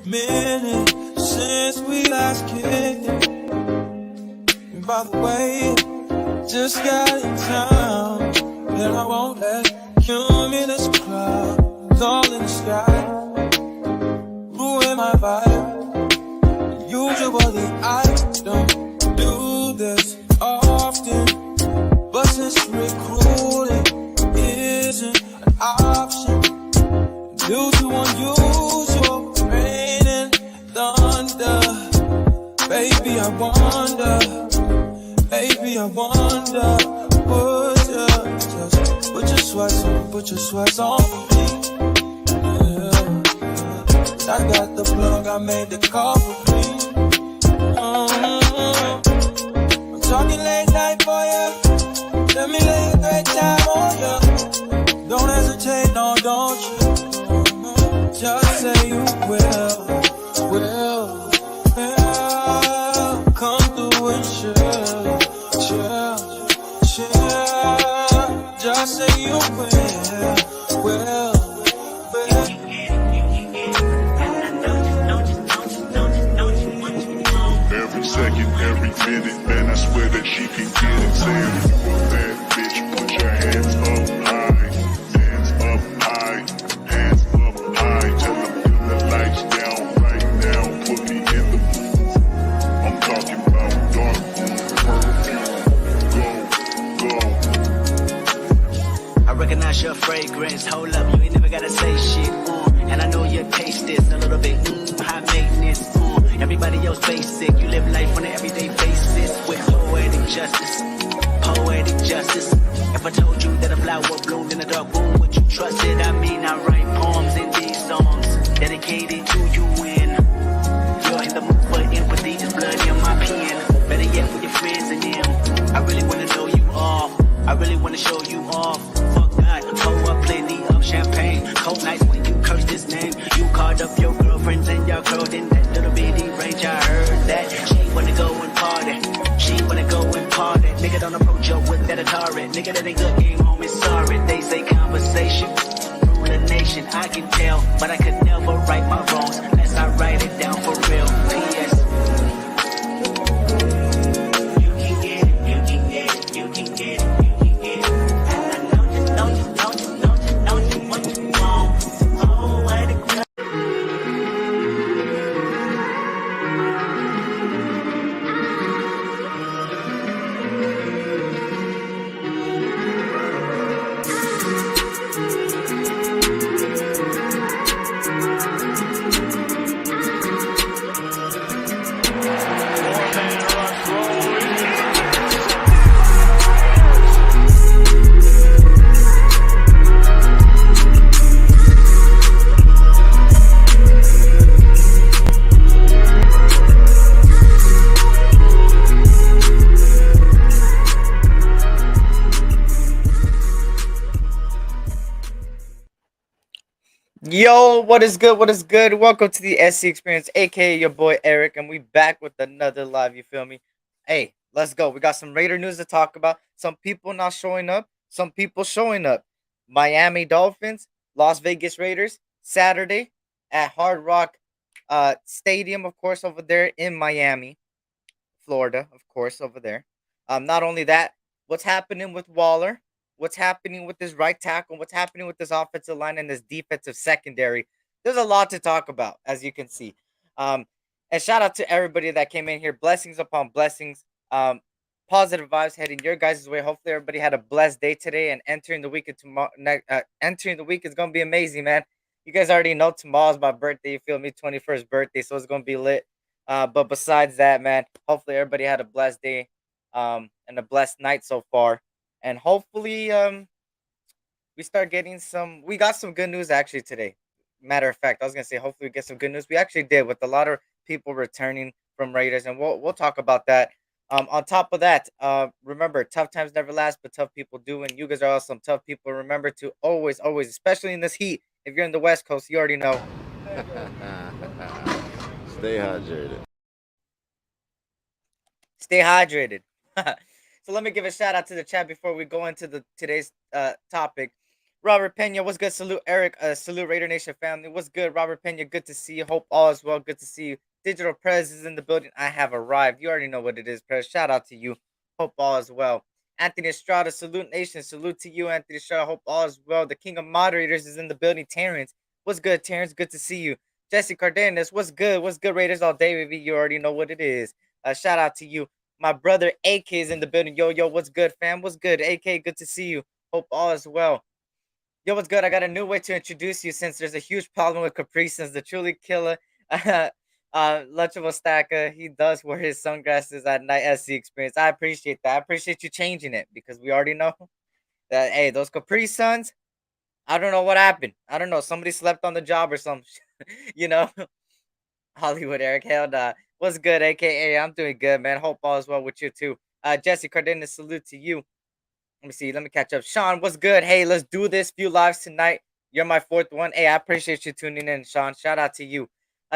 minute since we last kicked it. And by the way, just got in town, and I won't let cumulus clouds all in the sky ruin my vibe. Usually I don't do this often, but since recruiting isn't an option due to unusual rain and thunder, baby I wonder, would you just put your sweats on for me? Yeah. I got the plug, I made the call for me. I'm talking late night for you. Let me lay a great time on you. Don't hesitate, no, don't you? Just say you will. Come through and chill. Just say you will. Every second, every minute, man, I swear that she can get it. Saying you a bad bitch, put your hands up high, hands up high, hands up high. Tell them dim the lights down right now, put me in the mood. I'm talking about dark room perfume. Go. I recognize your fragrance. Hold up, you ain't never gotta say shit. And I know your taste is a little bit high maintenance. Everybody else basic. You live life on an everyday basis with poetic justice. If I told you that a flower bloomed in a dark room, would you trust it? I mean, I write poems in these songs dedicated to you. When you're in the mood for empathy, just blood in my pen. Better yet, with your friends and them. I really wanna know you off. I really wanna show you off. Fuck God, pour up plenty of champagne. Cold nights when you curse this name. You called up your girlfriends and y'all curled in that little bitty range. I heard that she wanna go and party. Nigga, don't approach her with that Atari. Nigga, that ain't good, game home is sorry. They say conversation rule a nation. I can tell, but I could never right my wrongs unless I write it down for real. P.S. You can get it. Know what you want. Oh, what a Yo, what is good? What is good? Welcome to the S.C Experience, aka your boy Eric, and we back with another live. You feel me? Hey, let's go. We got some Raider news to talk about. Some people not showing up, some people showing up. Miami Dolphins, Las Vegas Raiders, Saturday at Hard Rock Stadium, of course, over there in Miami, Florida, of course, over there. Not only that, what's happening with Waller? What's happening with this right tackle? What's happening with this offensive line and this defensive secondary? There's a lot to talk about, as you can see. And shout out to everybody that came in here. Blessings upon blessings. Positive vibes heading your guys' way. Hopefully, everybody had a blessed day today and entering the week. Entering the week is gonna be amazing, man. You guys already know tomorrow's my birthday. You feel me? 21st birthday, so it's gonna be lit. But besides that, man, hopefully everybody had a blessed day, and a blessed night so far. And hopefully, we start getting we got some good news actually today. Matter of fact, I was gonna say hopefully we get some good news. We actually did, with a lot of people returning from Raiders, and we'll talk about that. On top of that, remember, tough times never last, but tough people do, and you guys are all some tough people. Remember to always, especially in this heat, if you're in the West Coast, you already know. Stay hydrated. Stay hydrated. So let me give a shout out to the chat before we go into today's topic. Robert Pena, what's good? Salute Eric. Salute Raider Nation family. What's good, Robert Pena? Good to see you. Hope all is well. Good to see you. Digital Prez is in the building. I have arrived. You already know what it is, Prez. Shout out to you. Hope all is well. Anthony Estrada, salute nation. Salute to you, Anthony Estrada. Hope all is well. The king of moderators is in the building. Terrence, what's good, Terrence? Good to see you. Jesse Cardenas, what's good? What's good, Raiders all day, baby? You already know what it is. Shout out to you. My brother AK is in the building. Yo, what's good, fam? What's good? AK, good to see you. Hope all is well. Yo, what's good? I got a new way to introduce you since there's a huge problem with Capri Suns. The truly killer, lunchable stacker. He does wear his sunglasses at night. S.C Experience. I appreciate that. I appreciate you changing it because we already know that. Hey, those Capri Suns. I don't know what happened. I don't know. Somebody slept on the job or something. you know, Hollywood Eric. Hell nah. What's good, AKA? I'm doing good, man. Hope all is well with you too. Jesse Cardenas, salute to you. Let me see. Let me catch up. Sean, what's good? Hey, let's do this. Few lives tonight. You're my fourth one. Hey, I appreciate you tuning in, Sean. Shout out to you.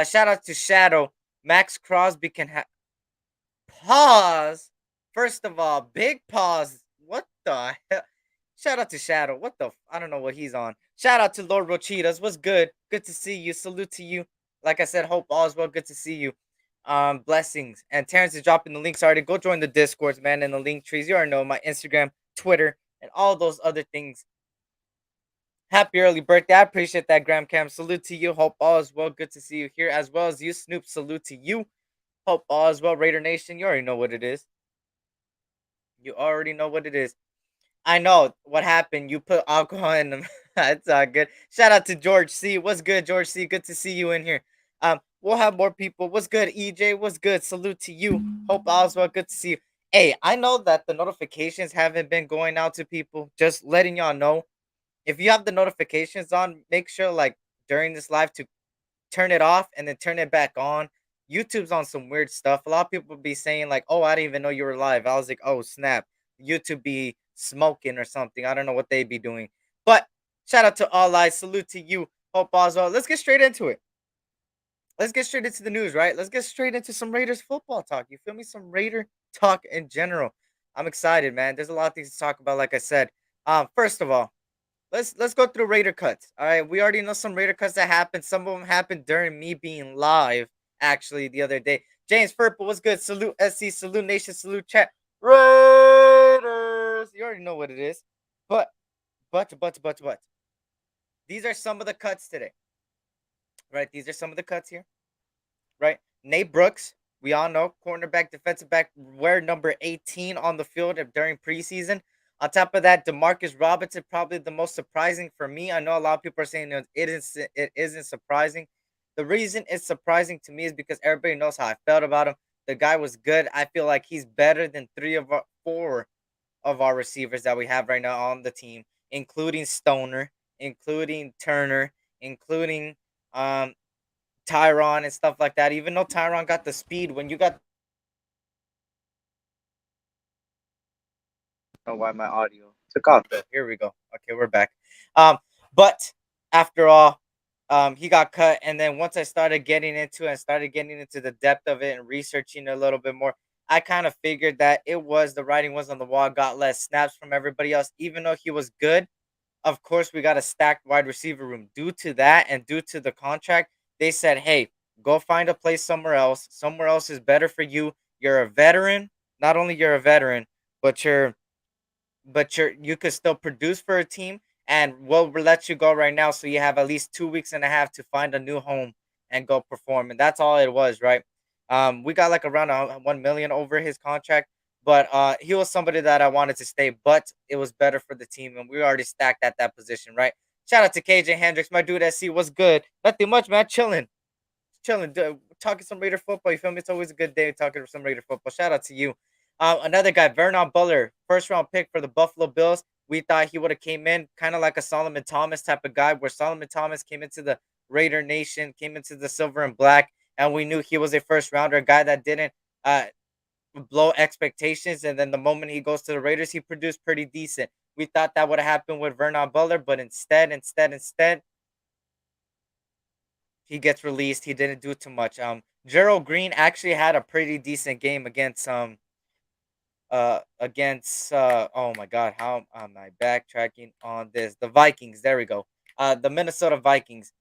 Shout out to Shadow. Max Crosby can have pause. First of all, big pause. What the hell? Shout out to Shadow. What the? I don't know what he's on. Shout out to Lord Rochitas. What's good? Good to see you. Salute to you. Like I said, hope all is well. Good to see you. Blessings. And Terrence is dropping the links already. Go join the Discords, man, and the link trees. You already know my Instagram, Twitter, and all those other things. Happy early birthday. I appreciate that, Graham Cam. Salute to you. Hope all is well. Good to see you here, as well as you, Snoop. Salute to you. Hope all is well, Raider Nation. You already know what it is. You already know what it is. I know what happened. You put alcohol in them. It's all good. Shout out to George C. What's good, George C? Good to see you in here. We'll have more people. What's good, EJ? What's good? Salute to you. Hope all is well. Good to see you. Hey, I know that the notifications haven't been going out to people. Just letting y'all know. If you have the notifications on, make sure like during this live to turn it off and then turn it back on. YouTube's on some weird stuff. A lot of people be saying like, "Oh, I didn't even know you were live." I was like, "Oh, snap. YouTube be smoking or something." I don't know what they be doing. But shout out to all eyes. Salute to you. Hope all's well. Let's get straight into it. Let's get straight into the news, right? Let's get straight into some Raiders football talk. You feel me? Some Raider talk in general. I'm excited, man. There's a lot of things to talk about, like I said. First of all, let's go through Raider cuts. All right, we already know some Raider cuts that happened. Some of them happened during me being live, actually, the other day. James Purple, what's good? Salute SC, salute Nation, salute chat. Raiders. You already know what it is. But. These are some of the cuts today. Right? These are some of the cuts here. Right? Nate Brooks, we all know, cornerback, defensive back, wear number 18 on the field during preseason. On top of that, Demarcus Robinson, probably the most surprising for me. I know a lot of people are saying it isn't surprising. The reason it's surprising to me is because everybody knows how I felt about him. The guy was good. I feel like he's better than four of our receivers that we have right now on the team, including Stoner, including Turner, including um Tyron and stuff like that. Even though Tyron got the speed, when you got oh, why my audio took off though. Here we go. Okay, we're back. But after all, he got cut, and then once I started getting into it and started getting into the depth of it and researching a little bit more, I kind of figured that it was the writing was on the wall. Got less snaps from everybody else, even though he was good. Of course, we got a stacked wide receiver room. Due to that and due to the contract, they said, "Hey, go find a place somewhere else. Somewhere else is better for you. You're a veteran. Not only you're a veteran, but you could still produce for a team, and we'll let you go right now so you have at least 2 weeks and a half to find a new home and go perform." And that's all it was, right? We got like around 1 million over his contract, but he was somebody that I wanted to stay, but it was better for the team, and we already stacked at that position, right? Shout out to KJ Hendricks, my dude. SC, what's good? Nothing much, man. Chilling, talking some Raider football. You feel me? It's always a good day talking some Raider football. Shout out to you. Another guy, Vernon Buller, first round pick for the Buffalo Bills. We thought he would have came in kind of like a Solomon Thomas type of guy, where Solomon Thomas came into the Raider Nation, came into the silver and black, and we knew he was a first rounder, a guy that didn't blow expectations. And then the moment he goes to the Raiders, he produced pretty decent. We thought that would have happened with Vernon Buller, but instead, he gets released. He didn't do too much. Gerald Green actually had a pretty decent game against against oh my god, how am I backtracking on this? The Vikings. There we go. The Minnesota Vikings.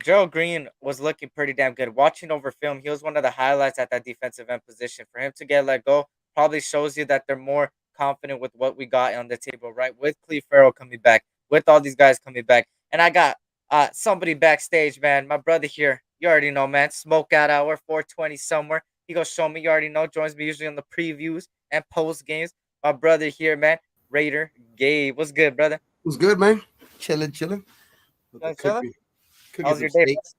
Gerald Green was looking pretty damn good. Watching over film, he was one of the highlights at that defensive end position. For him to get let go probably shows you that they're more confident with what we got on the table, right? With Cleve Farrell coming back, with all these guys coming back. And I got somebody backstage, man. My brother here, you already know, man. Smoke out hour, 420 somewhere. He goes show me, you already know, joins me usually on the previews and post games. My brother here, man. Raider Gabe. What's good, brother? What's good, man? Chilling. With the Chilling? cooking How's some your day, steaks.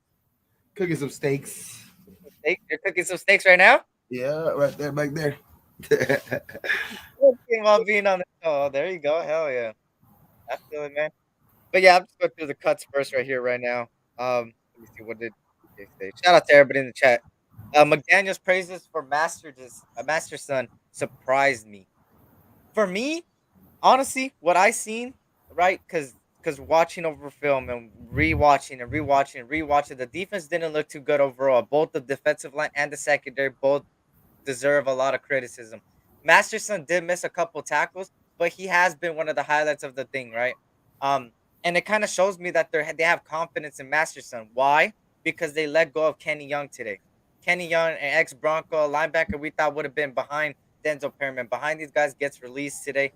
Cooking some steaks. Steak? You're cooking some steaks right now? Yeah, right there, back there. Talking about being on the show. There you go. Hell yeah. I feel it, man. But yeah, I'm just going through the cuts first right here, right now. Let me see. What did they say? Shout out to everybody in the chat. McDaniel's praises for Master Son surprised me. For me, honestly, what I seen, right? Because watching over film and rewatching, the defense didn't look too good overall. Both the defensive line and the secondary both deserve a lot of criticism. Masterson did miss a couple tackles, but he has been one of the highlights of the thing, right? Um, and it kind of shows me that they have confidence in Masterson. Why? Because they let go of Kenny Young today. Kenny Young, an ex Bronco linebacker, we thought would have been behind Denzel Perryman. Behind these guys gets released today.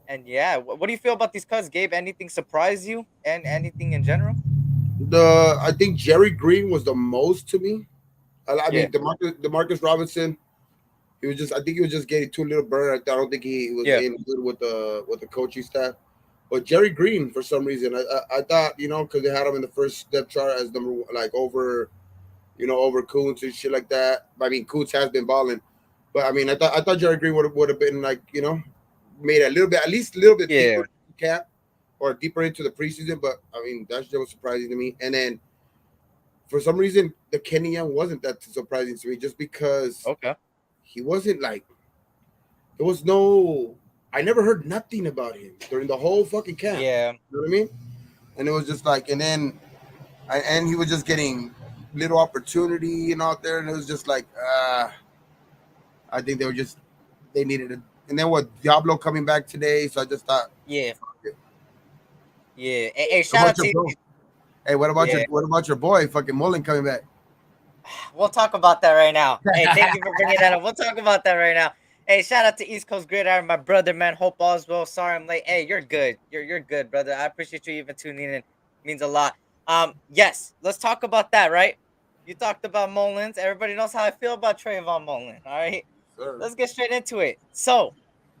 And yeah, what do you feel about these cuts, Gabe? Anything surprise you and anything in general? I think Jerry Green was the most to me. I Yeah, mean, Demarcus Robinson. I think he was just getting too little burn. I don't think he was yeah, in good with the coaching staff. But Jerry Green, for some reason, I thought because they had him in the first depth chart as like over over Koontz and shit like that. I mean, Koontz has been balling, but I mean, I thought Jerry Green would have been like made a little bit, at least a little bit yeah. deeper cap or deeper into the preseason. But I mean, that's just surprising to me. And then for some reason, the Kenny Young wasn't that surprising to me, just because Okay. he wasn't like there was no. I never heard nothing about him during the whole fucking camp. Yeah, You know what I mean? And it was just like, and he was just getting little opportunity and out there, and it was just like, I think they needed it. And then what Diablo coming back today, so I just thought, yeah, fuck it. yeah. Hey, What shout about out your to bro? Hey, yeah. what about your boy, fucking Mullen coming back? We'll talk about that right now. Hey, thank you for bringing that up. We'll talk about that right now. Hey, shout out to East Coast Gridiron, my brother, man. Hope all's well. Sorry I'm late. Hey, you're good. You're good, brother. I appreciate you even tuning in. Means a lot. Yes, let's talk about that, right? You talked about Mullins. Everybody knows how I feel about Trayvon Mullen. All right. Sir. Let's get straight into it. So,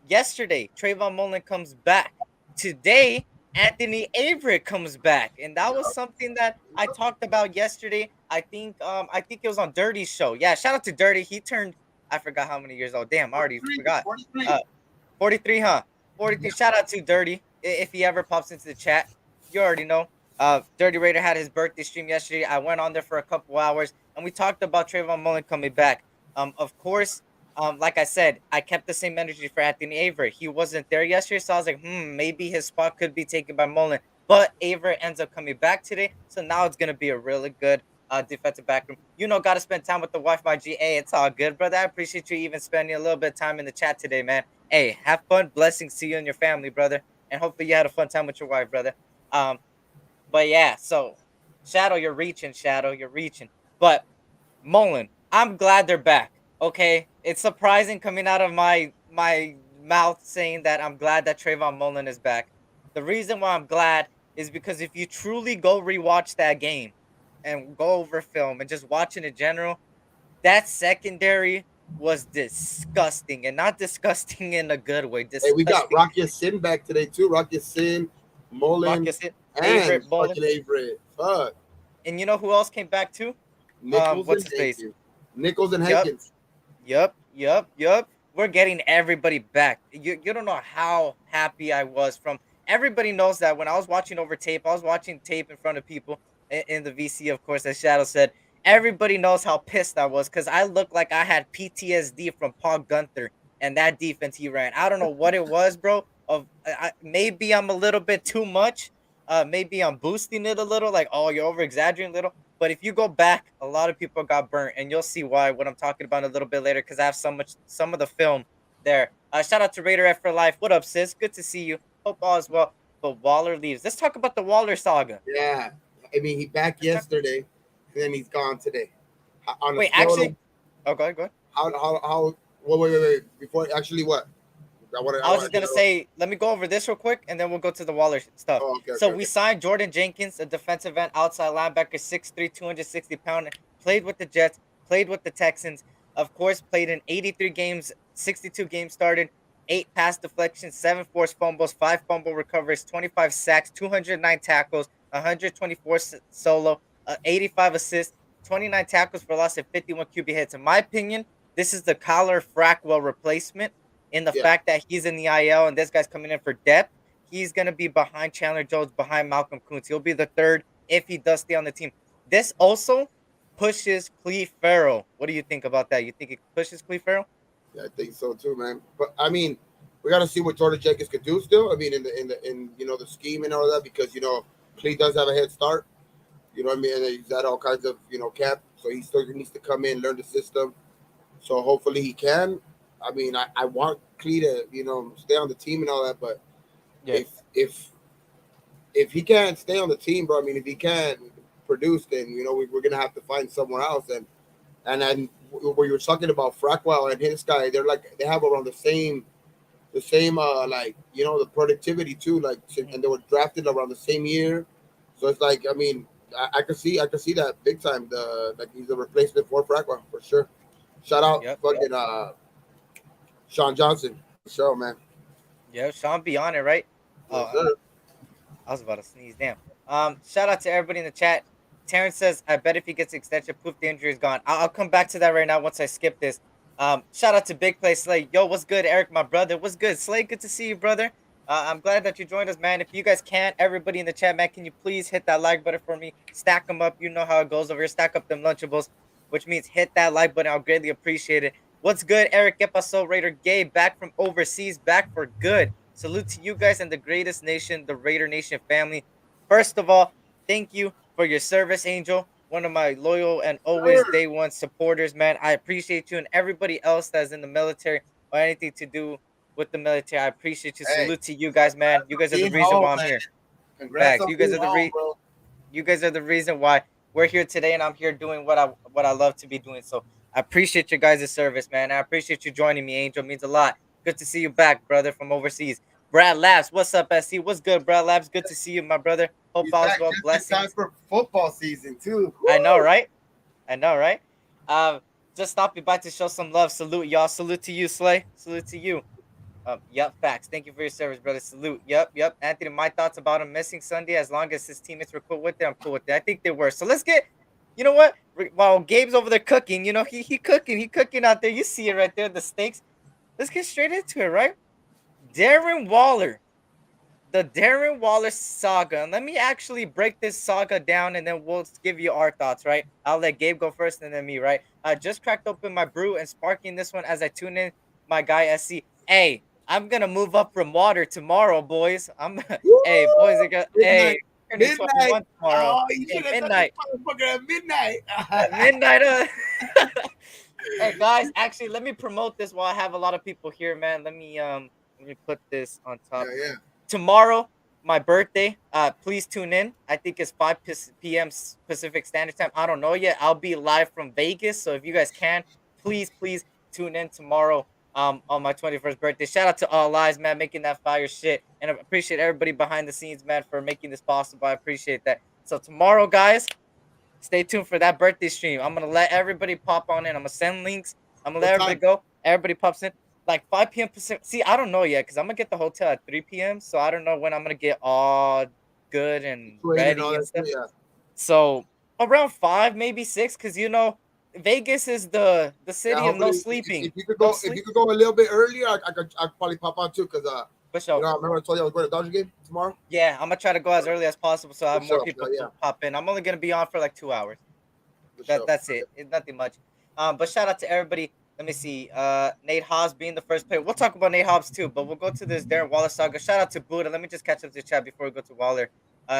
yesterday, Trayvon Mullen comes back. Today, Anthony Averett comes back, and that was something that I talked about yesterday. I think it was on Dirty's show. Yeah, shout out to Dirty. He turned I forgot how many years old. Damn, I already 43, forgot. 43. Uh, 43, huh? 43. Shout out to Dirty. If he ever pops into the chat, you already know. Dirty Raider had his birthday stream yesterday. I went on there for a couple hours and we talked about Trayvon Mullen coming back. Of course, like I said, I kept the same energy for Anthony Averett. He wasn't there yesterday, so I was like, maybe his spot could be taken by Mullen. But Averett ends up coming back today, so now it's gonna be a really good defensive back room. Got to spend time with the wife, my G. Hey, it's all good, brother. I appreciate you even spending a little bit of time in the chat today, man. Hey, have fun. Blessings to you and your family, brother. And hopefully you had a fun time with your wife, brother. Um, but yeah, so Shadow, you're reaching, Shadow, you're reaching. But Mullen, I'm glad they're back. Okay, it's surprising coming out of my mouth saying that I'm glad that Trayvon Mullen is back. The reason why I'm glad is because if you truly go rewatch that game and go over film and just watch it in general, that secondary was disgusting, and not disgusting in a good way. Hey, we got Disgusting. Rocky Sin back today too. Rocky Sin, Mullen, Marcus, and Averett, Mullen, fucking Avery. Fuck. and you know who else came back too? Nichols What's and his face? Hankins. Nichols and Yep. Hankins. Yep. We're getting everybody back. You don't know how happy I was from everybody knows that when I was watching over tape, I was watching tape in front of people in the VC, of course, as Shadow said. Everybody knows how pissed I was because I looked like I had PTSD from Paul Gunther and that defense he ran. I don't know what it was, bro. Maybe I'm a little bit too much. Maybe I'm boosting it a little, like, oh, you're over exaggerating a little. But if you go back, a lot of people got burnt, and you'll see why. What I'm talking about a little bit later, because I have some of the film there. Shout out to Raider F for life. What up, sis? Good to see you. Hope all is well. But Waller leaves. Let's talk about the Waller saga. Yeah, I mean, he back Let's talk. yesterday, and then he's gone today. On a Wait, scale of actually, oh, go ahead, go ahead. how wait, before actually what? I I was want just to gonna know. say, let me go over this real quick, and then we'll go to the Waller stuff. Oh, okay, So okay, we okay. signed Jordan Jenkins, a defensive end, outside linebacker, 6'3", 260 pound. Played with the Jets, played with the Texans. Of course, played in 83 games, 62 games started, 8 pass deflections, 7 forced fumbles, 5 fumble recoveries, 25 sacks, 209 tackles, 124 solo, 85 assists, 29 tackles for loss, and 51 QB hits. In my opinion, this is the Kyler Frackwell replacement in the Yeah, fact that he's in the IL and this guy's coming in for depth. He's going to be behind Chandler Jones, behind Malcolm Kuntz. He'll be the third if he does stay on the team. This also pushes Cleve Farrell. What do you think about that? You think it pushes Cleve Farrell? yeah, I think so too, man. But I mean, we got to see what Jordan Jenkins could do still. I mean, in the scheme and all that, because Clee does have a head start. You know what I mean? And he's got all kinds of cap, so he still needs to come in, learn the system. So hopefully he can. I mean, I want Clee to stay on the team and all that, but Yeah. if he can't stay on the team, bro, I mean, if he can't produce, then we're gonna have to find somewhere else. And then where you were talking about Frackwell and his guy, they have around the same like the productivity too, like, Mhm. and they were drafted around the same year. So it's like, I mean, I could see that big time. The like he's a replacement for Frackwell for sure. Shout out Yep. fucking Sean Johnson for sure, man. Yeah. Sean be on it, right? Yes, Oh, sir. I was about to sneeze. Damn. Shout out to everybody in the chat. Terrence says, "I bet if he gets extension, poof, the injury is gone." I'll come back to that right now once I skip this. Shout out to Big Play Slay. Yo, what's good, Eric, my brother? What's good, Slay? Good to see you, brother. I'm glad that you joined us, man. If you guys can, everybody in the chat, man, can you please hit that like button for me? Stack them up. You know how it goes over here. Stack up them Lunchables, which means hit that like button. I'll greatly appreciate it. What's good, Eric? ¿Qué pasó, Raider Gabe? Back from overseas, back for good. Salute to you guys and the greatest nation, the Raider Nation family. First of all, thank you for your service, Angel. One of my loyal and always Sure. day one supporters, man. I appreciate you and everybody else that's in the military or anything to do with the military. I appreciate you. Hey, Salute to you guys, man. You guys are the being reason home, why I'm man. here. Congrats Facts. on being home, bro. You guys are the reason why we're here today, and I'm here doing what I love to be doing. So I appreciate your guys' service, man. I appreciate you joining me, Angel. It means a lot. Good to see you back, brother, from overseas. Brad Labs, what's up, SC? What's good, Brad Labs? Good to see you, my brother. Hope He's all is back well. just in time Blessings. for football season too. I know, Woo! right? I know, right? Just stopping by to show some love. Salute, y'all. Salute to you, Slay. Salute to you. Yep, facts. Thank you for your service, brother. Salute. Yep. Anthony, my thoughts about him missing Sunday, as long as his teammates were cool with it, I'm cool with it. I think they were. So let's get, you know what? While Gabe's over there cooking, he cooking out there. You see it right there, the steaks. Let's get straight into it, right? Darren Waller, the Darren Waller saga. And let me actually break this saga down, and then we'll give you our thoughts, right? I'll let Gabe go first, and then me, right? I just cracked open my brew and sparking this one as I tune in my guy SC. Hey, I'm gonna move up from water tomorrow, boys. Hey, boys, Woo! hey, Midnight. turning Midnight. 21 tomorrow. Oh, you Hey, should have done this midnight. motherfucker at midnight. At midnight. Hey guys, actually, let me promote this while I have a lot of people here, man. Let me put this on top. Yeah. Tomorrow, my birthday. Please tune in. I think it's 5 p.m. Pacific Standard Time. I don't know yet. I'll be live from Vegas, so if you guys can, please tune in tomorrow. On my 21st birthday. Shout out to All Eyes, man, making that fire shit, and I appreciate everybody behind the scenes, man, for making this possible. I appreciate that. So tomorrow, guys, stay tuned for that birthday stream. I'm gonna let everybody pop on in. I'm gonna send links. I'm gonna What let everybody time? go. Everybody pops in like 5 p.m. Pacific. See, I don't know yet because I'm gonna get the hotel at 3 p.m. So I don't know when I'm gonna get all good and Wait and all ready and that stuff. shit. Yeah. So around 5, maybe 6, because Vegas is the Yeah. city of no Hopefully, sleeping. if you could No go, if sleep you could go a little bit earlier, I'd probably pop on too, because for sure. I remember I told you I was going to Dodger game tomorrow. Yeah, I'm gonna try to go as early as possible so I For have more sure. people Yeah. to pop in. I'm only gonna be on for like 2 hours. For That sure. that's it. It's nothing much. But shout out to everybody. Let me see. Nate Hobbs being the first player. We'll talk about Nate Hobbs too, but we'll go to this Darren Waller saga. Shout out to Buddha. Let me just catch up to the chat before we go to Waller.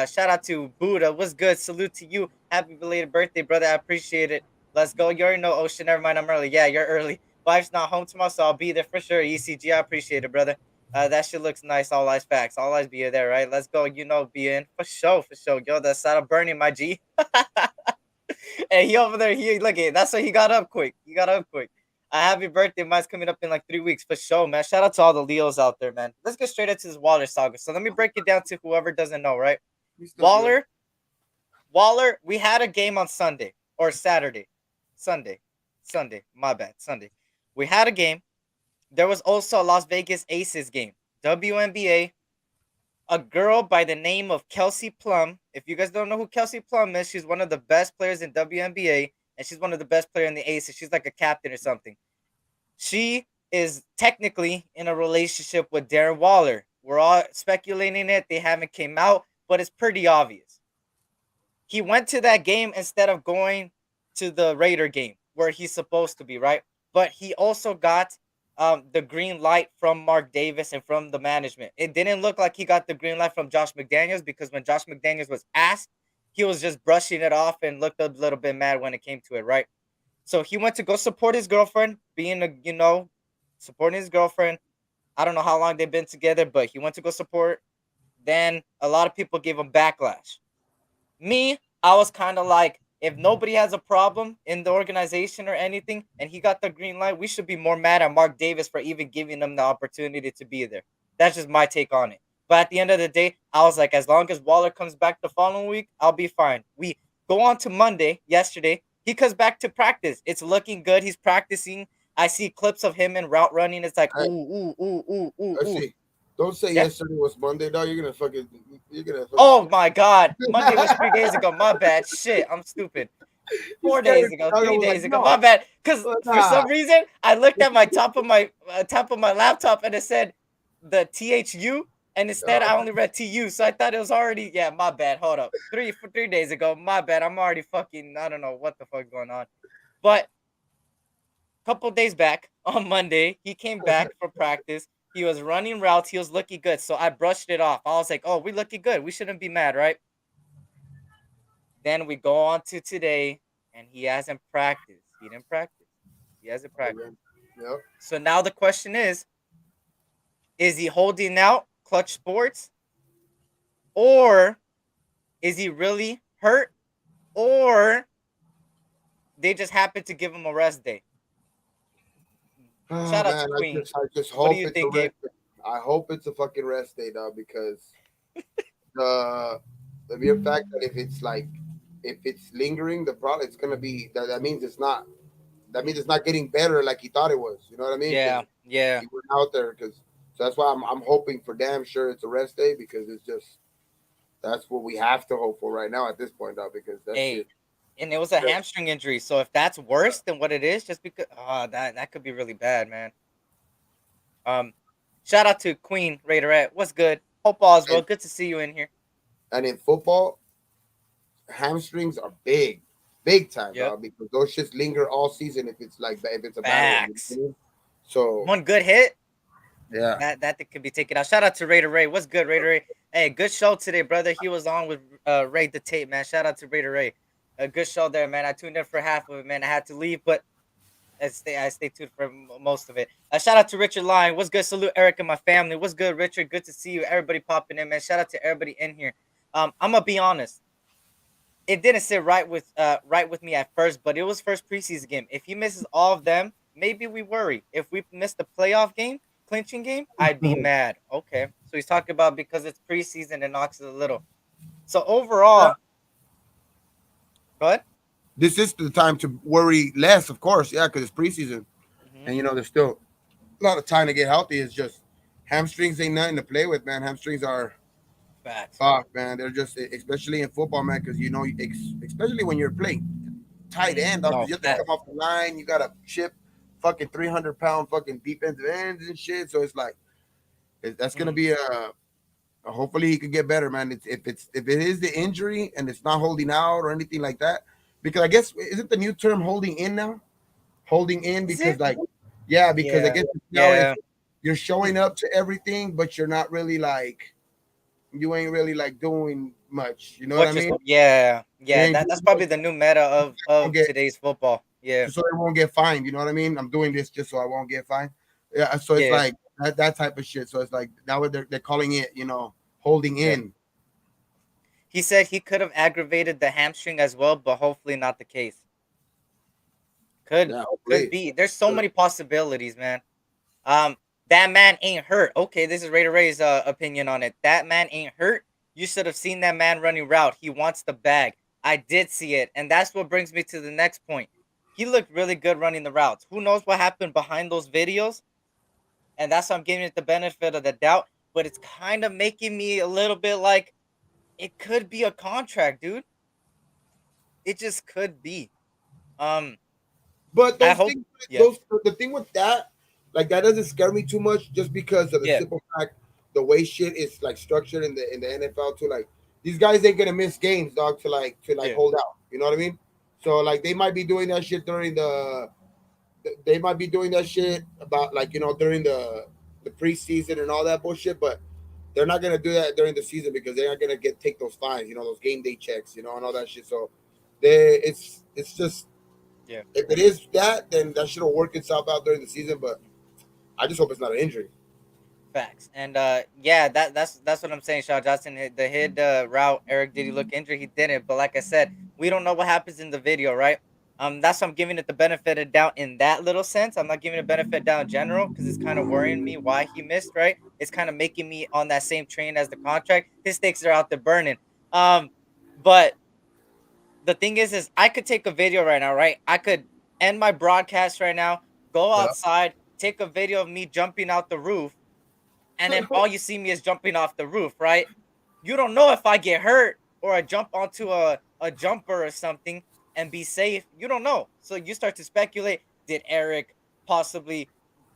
Shout out to Buddha. What's good? Salute to you. Happy belated birthday, brother. I appreciate it. Let's go. You already know Ocean. Never mind. I'm early. Yeah, you're early. Wife's not home tomorrow, so I'll be there for sure. ECG, I appreciate it, brother. That shit looks nice. All eyes facts. All eyes be there, right? Let's go. Be in for sure, for sure. Yo, that's out of burning, my G. And he over there, he look at that's why he got up quick. He got up quick. A happy birthday. Mine's coming up in like 3 weeks for sure, man. Shout out to all the Leos out there, man. Let's get straight into this Waller saga. So let me break it down to whoever doesn't know, right? Waller, Waller, we had a game on Sunday or Saturday. Sunday. My bad. Sunday. We had a game. There was also a Las Vegas Aces game. WNBA. A girl by the name of Kelsey Plum. If you guys don't know who Kelsey Plum is, she's one of the best players in WNBA, and she's one of the best players in the Aces. She's like a captain or something. She is technically in a relationship with Darren Waller. We're all speculating it. They haven't came out, but it's pretty obvious. He went to that game instead of going to the Raider game where he's supposed to be, right? But he also got the green light from Mark Davis and from the management. It didn't look like he got the green light from Josh McDaniels, because when Josh McDaniels was asked, he was just brushing it off and looked a little bit mad when it came to it, right? So he went to go support his girlfriend, supporting his girlfriend. I don't know how long they've been together, but he went to go support. Then a lot of people gave him backlash. Me, I was kind of like, if nobody has a problem in the organization or anything, and he got the green light, we should be more mad at Mark Davis for even giving him the opportunity to be there. That's just my take on it. But at the end of the day, I was like, as long as Waller comes back the following week, I'll be fine. We go on to Monday, yesterday. He comes back to practice. It's looking good. He's practicing. I see clips of him in route running. It's like, ooh. See. Don't say yesterday was Monday, dog. Oh my God. Monday was 3 days ago. My bad. Shit, I'm stupid. 4 days ago, 3 days ago. My bad. Because for some reason, I looked at my top of my laptop and it said the THU, and instead I only read TU. So I thought it was already, my bad. Hold up. 3 days ago. My bad. I'm already fucking, I don't know what the fuck's going on. But a couple days back on Monday, he came back for practice. He was running routes. He was looking good. So I brushed it off. I was like, oh, we're looking good. We shouldn't be mad, right? Then we go on to today, and he hasn't practiced. He didn't practice. He hasn't practiced. Yep. So now the question is he holding out Clutch Sports? Or is he really hurt? Or they just happened to give him a rest day? Shout out to Queen. I just hope What do you think, Gabe? I hope it's a fucking rest day, dog, because the mere fact that if it's lingering, the problem it's gonna be that means it's not getting better like he thought it was. You know what I mean? Yeah. He went out there so that's why I'm hoping for damn sure it's a rest day, because it's just that's what we have to hope for right now at this point, dog, because that's shit. And it was a hamstring injury. So if that's worse than what it is, just because that could be really bad, man. Shout out to Queen Raiderette. What's good? Hope all is well. Good to see you in here. And in football, hamstrings are big time, dog, because those shits linger all season if it's a battle. So one good hit, yeah, that could be taken out. Shout out to Raider Ray. What's good, Raider Ray? Hey, good show today, brother. He was on with Ray the Tape, man. Shout out to Raider Ray. A good show there, man. I tuned in for half of it, man. I had to leave, but I stay tuned for most of it. Shout out to Richard Lyon. What's good? Salute Eric and my family. What's good, Richard? Good to see you. Everybody popping in, man. Shout out to everybody in here. I'm gonna be honest. It didn't sit right with me at first, but it was first preseason game. If he misses all of them, maybe we worry. If we missed the playoff game, clinching game, I'd be mad. Okay, so he's talking about because it's preseason and knocks it a little. So overall. But this is the time to worry less, of course, because it's preseason, and there's still a lot of time to get healthy. It's just hamstrings ain't nothing to play with, man. Hamstrings are fuck, man. They're just, especially in football, man, because especially when you're playing tight end, you have to come off the line. You gotta chip fucking 300-pound fucking defensive ends and shit. So it's like that's gonna be hopefully he could get better, man. If it is the injury and it's not holding out or anything like that, because I guess isn't the new term holding in now? Holding in because I guess now you're showing up to everything, but you're not really you ain't really doing much. You know what I mean? Yeah. That's probably the new meta of today's football. Yeah. just so they won't get fined. You know what I mean? I'm doing this just so I won't get fined. Yeah, so it's Yeah. like that type of shit. So it's like now they're calling it, holding Yeah. in. He said he could have aggravated the hamstring as well, but hopefully not the case. Could Yeah, could hopefully. be. There's so many possibilities, man. Um, that man ain't hurt. Okay, this is Raider Ray's opinion on it. That man ain't hurt. You should have seen that man running route. He wants the bag. I did see it, and that's what brings me to the next point. He looked really good running the routes. Who knows what happened behind those videos? And that's why I'm giving it the benefit of the doubt. But it's kind of making me a little bit like it could be a contract, dude. It just could be. Um, But I those hope. things, Yeah, those the thing with that, like that doesn't scare me too much, just because of the yeah, simple fact the way shit is like structured in the NFL too. Like these guys ain't gonna miss games, dog, to yeah, hold out. You know what I mean? So like they might be doing that shit during they might be doing that shit about like during the preseason and all that bullshit, but they're not gonna do that during the season because they're not gonna take those fines, those game day checks, and all that shit. So it's just, yeah. if it is that, then that should will work itself out during the season. But I just hope it's not an injury. Facts. And yeah, that's what I'm saying, Shaw Johnson. The hit route, Eric, did he look injured? He didn't. But like I said, we don't know what happens in the video, right? That's why I'm giving it the benefit of doubt in that little sense. I'm not giving it benefit down in general because it's kind of worrying me why he missed, right? It's kind of making me on that same train as the contract. His stakes are out there burning. But the thing is I could take a video right now, right? I could end my broadcast right now, go Yeah. outside, take a video of me jumping out the roof, and then all you see me is jumping off the roof, right? You don't know if I get hurt or I jump onto a jumper or something and be safe. You don't know. So you start to speculate, did Eric possibly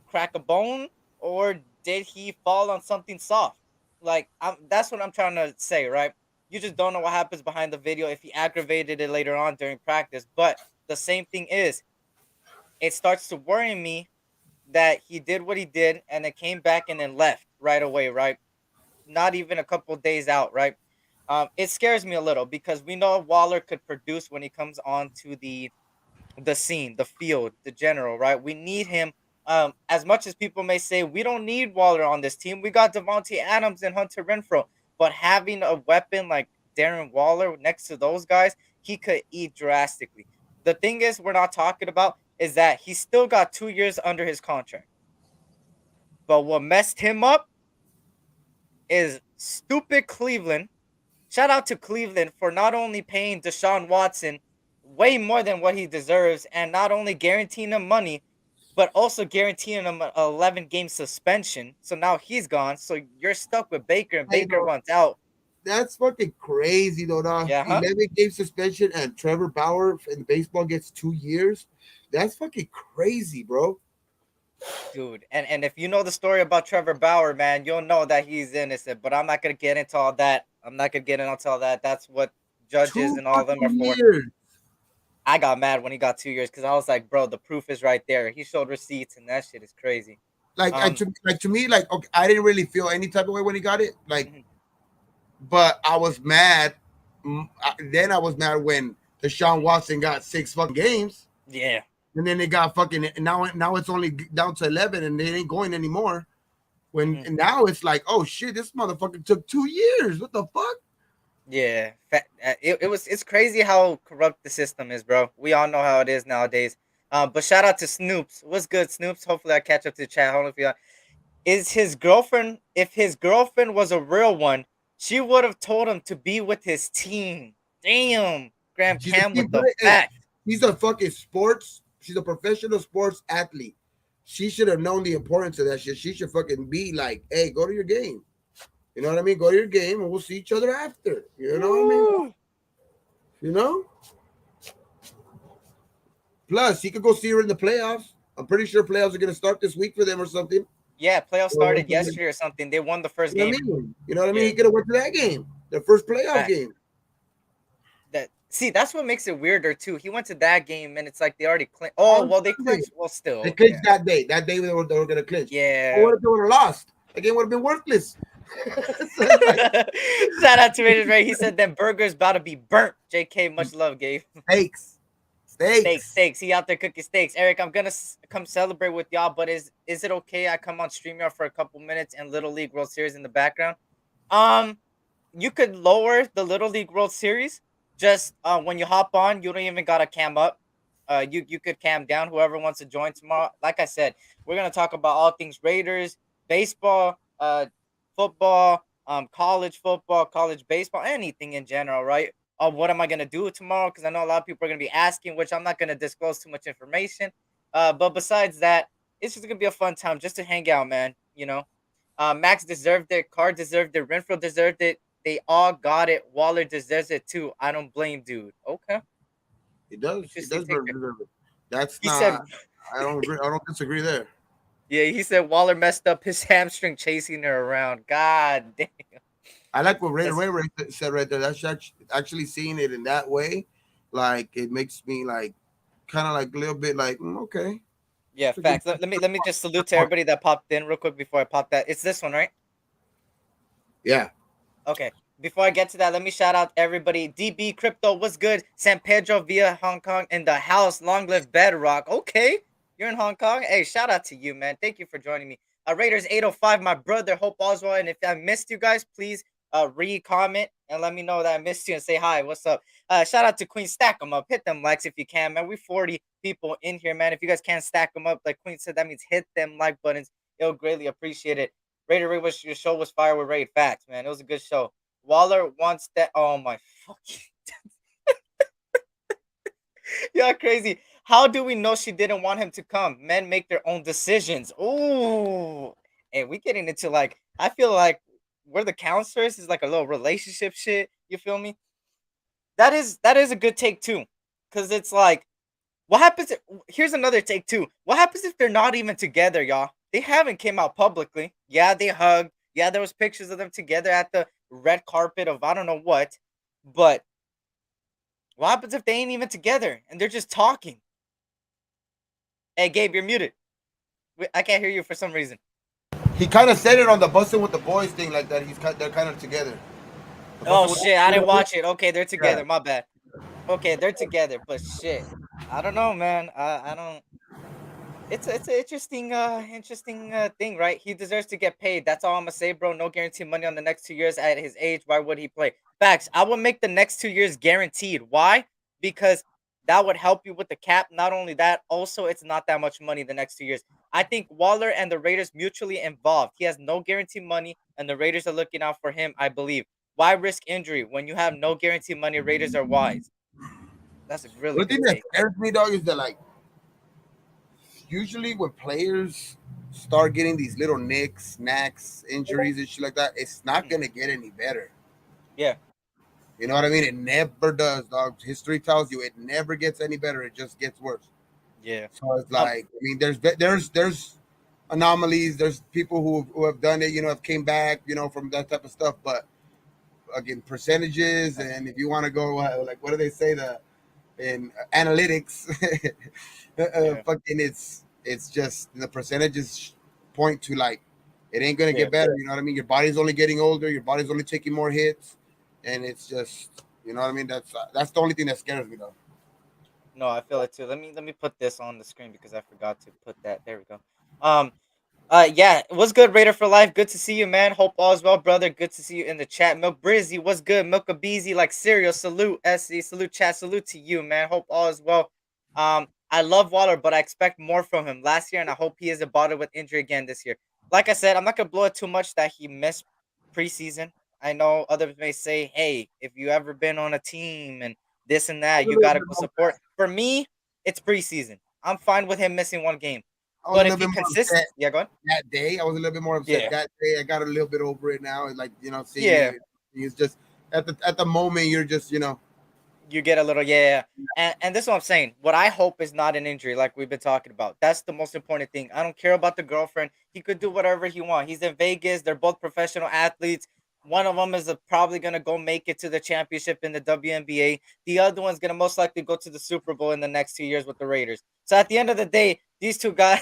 crack a bone or did he fall on something soft? Like that's what I'm trying to say, right? You just don't know what happens behind the video if he aggravated it later on during practice. But the same thing is, it starts to worry me that he did what he did and then came back and then left right away, right? Not even a couple days out, right? It scares me a little because we know Waller could produce when he comes onto the scene, the field, the general, right? We need him. As much as people may say we don't need Waller on this team, we got Devontae Adams and Hunter Renfro. But having a weapon like Darren Waller next to those guys, he could eat drastically. The thing is, we're not talking about is that he still got 2 years under his contract. But what messed him up is stupid Cleveland. Shout out to Cleveland for not only paying Deshaun Watson way more than what he deserves and not only guaranteeing him money, but also guaranteeing him an 11-game suspension. So now he's gone. So you're stuck with Baker, and Hey, Baker bro, wants out. that's fucking crazy though, dog. Yeah, huh? 11-game suspension and Trevor Bauer in baseball gets 2 years. That's fucking crazy, bro. Dude. And if you know the story about Trevor Bauer, man, you'll know that he's innocent. But I'm not going to get into all that. I'm not going to get into all that. That's what judges Two and all of them are fucking for. years. I got mad when he got 2 years because I was like, bro, the proof is right there. He showed receipts, and that shit is crazy. To me, like, okay, I didn't really feel any type of way when he got it. Like, Mhm. but I was mad. Then I was mad when Deshaun Watson got 6 fucking games. Yeah. And then they got fucking now it's only down to 11 and they ain't going anymore. And now it's like, oh shit, this motherfucker took 2 years. What the fuck? Yeah, it's crazy how corrupt the system is, bro. We all know how it is nowadays. But shout out to Snoops. What's good, Snoops? Hopefully I catch up to the chat. Hold on, if you is his girlfriend. If his girlfriend was a real one, she would have told him to be with his team. Damn, Graham She's a Cam team with the player. Hey, fact. she's a fucking sports. She's a professional sports athlete. She should have known the importance of that shit. She should fucking be like, hey, go to your game. You know what I mean? Go to your game and we'll see each other after. You know what I mean? Woo. You know? Plus, he could go see her in the playoffs. I'm pretty sure playoffs are going to start this week for them or something. Yeah, playoffs You know started yesterday or something. They won the first what I game. mean? You know what I mean? Yeah. He could have went to that game, the first playoff Fact. game. That's what makes it weirder too. He went to that game and it's like they already clinched. Oh, well, they clinched. Well, still. They clinched that day. That day they were going to clinch. Yeah. What if they would have lost? The game would have been worthless. Shout out to Raiders Ray. He said them burgers about to be burnt. JK, much love, Gabe. Steaks. Steaks. Steaks. He out there cooking steaks. Eric, I'm gonna come celebrate with y'all, but is it okay? I come on StreamYard for a couple minutes and Little League World Series in the background. Um, you could lower the Little League World Series. Just when you hop on, you don't even gotta cam up. You could cam down. Whoever wants to join tomorrow. Like I said, we're gonna talk about all things Raiders, baseball, football, college football, college baseball, anything in general, right? What am I gonna do tomorrow? Because I know a lot of people are gonna be asking, which I'm not gonna disclose too much information. But besides that, it's just gonna be a fun time just to hang out, man. Max deserved it. Carr deserved it. Renfro deserved it. They all got it. Waller deserves it too. I don't blame dude. Okay. He does. He Interesting does take. deserve it. That's He said, not. I don't agree. I don't disagree there. yeah, he said Waller messed up his hamstring chasing her around. God damn. I like what That's, Ray said right there. That's actually seeing it in that way. Like it makes me like kind of like a little bit like okay. yeah, It's a good. facts. Let me just salute to everybody that popped in real quick before I pop that. It's this one, right? Yeah. Okay. Before I get to that, let me shout out everybody. DB Crypto, what's good? San Pedro via Hong Kong in the house. Long live Bedrock. Okay. You're in Hong Kong. Hey, shout out to you, man. Thank you for joining me. Raiders 805, my brother, Hope Oswald. And if I missed you guys, please re-comment and let me know that I missed you and say hi. What's up? Shout out to Queen. Stack them up. Hit them likes if you can, man. We 40 people in here, man. If you guys can't stack them up, like Queen said, that means hit them like buttons. It'll greatly appreciate it. Raider Ray, your show was fire with Raid. Facts, man. It was a good show. Waller wants that. Oh my fucking. Yeah, crazy. How do we know she didn't want him to come? Men make their own decisions. Ooh. Hey, we getting into like, I feel like we're the counselors is like a little relationship shit. You feel me? That is a good take too. Cause it's like, what happens here's another take too. What happens if they're not even together, y'all? They haven't came out publicly. Yeah, they hugged. Yeah, there was pictures of them together at the red carpet of I don't know what. But what happens if they ain't even together and they're just talking? Hey, Gabe, you're muted. I can't hear you for some reason. He kind of said it on the busting with the boys thing like that. They're kind of together. The Oh busting with shit, I didn't the watch it. Okay, they're yeah. together. My bad. Okay, they're together, but shit. I don't know, man. I don't. It's an interesting thing, right? He deserves to get paid. That's all I'm gonna say, bro. No guarantee money on the next 2 years at his age. Why would he play? Facts. I would make the next 2 years guaranteed. Why? Because that would help you with the cap. Not only that, also it's not that much money the next 2 years. I think Waller and the Raiders mutually involved. He has no guarantee money, and the Raiders are looking out for him. I believe. Why risk injury when you have no guarantee money? Raiders are wise. That's a really The thing good that take. scares me, dog, is that like usually when players start getting these little nicks, knacks, injuries, and shit like that, it's not Mhm. gonna get any better. Yeah, You know what I mean? It never does, dog. History tells you it never gets any better. It just gets worse. yeah. So it's Um, like, I mean, there's anomalies. There's people who have done it, have came back, from that type of stuff. But again, percentages, and if you want to go like, what do they say, the in analytics, yeah, fucking, it's just the percentages point to like it ain't gonna yeah. get better. You know what I mean? Your body's only getting older. Your body's only taking more hits, and it's just, you know what I mean. That's the only thing that scares me though. No, I feel it too. Let me put this on the screen because I forgot to put that. There we go. Um, yeah, what's good, Raider for life? Good to see you, man. Hope all is well, brother. Good to see you in the chat. Milk Brizzy, what's good? Milk a Beezy, like cereal. Salute, SC. Salute, chat. Salute to you, man. Hope all is well. I love Waller, but I expect more from him last year, and I hope he isn't bothered with injury again this year. Like I said, I'm not gonna blow it too much that he missed preseason. I know others may say, "Hey, if you ever been on a team and this and that, you gotta go support." For me, it's preseason. I'm fine with him missing one game, I was a but little if bit he more upset consists, yeah, go on. that day. I was a little bit more upset Yeah, that day. I got a little bit over it now. Like, seeing yeah. it. It's just at the moment you're just, You get a little, yeah. And this is what I'm saying. What I hope is not an injury, like we've been talking about. That's the most important thing. I don't care about the girlfriend. He could do whatever he wants. He's in Vegas. They're both professional athletes. One of them is probably gonna go make it to the championship in the WNBA. The other one's gonna most likely go to the Super Bowl in the next 2 years with the Raiders. So at the end of the day, these two guys,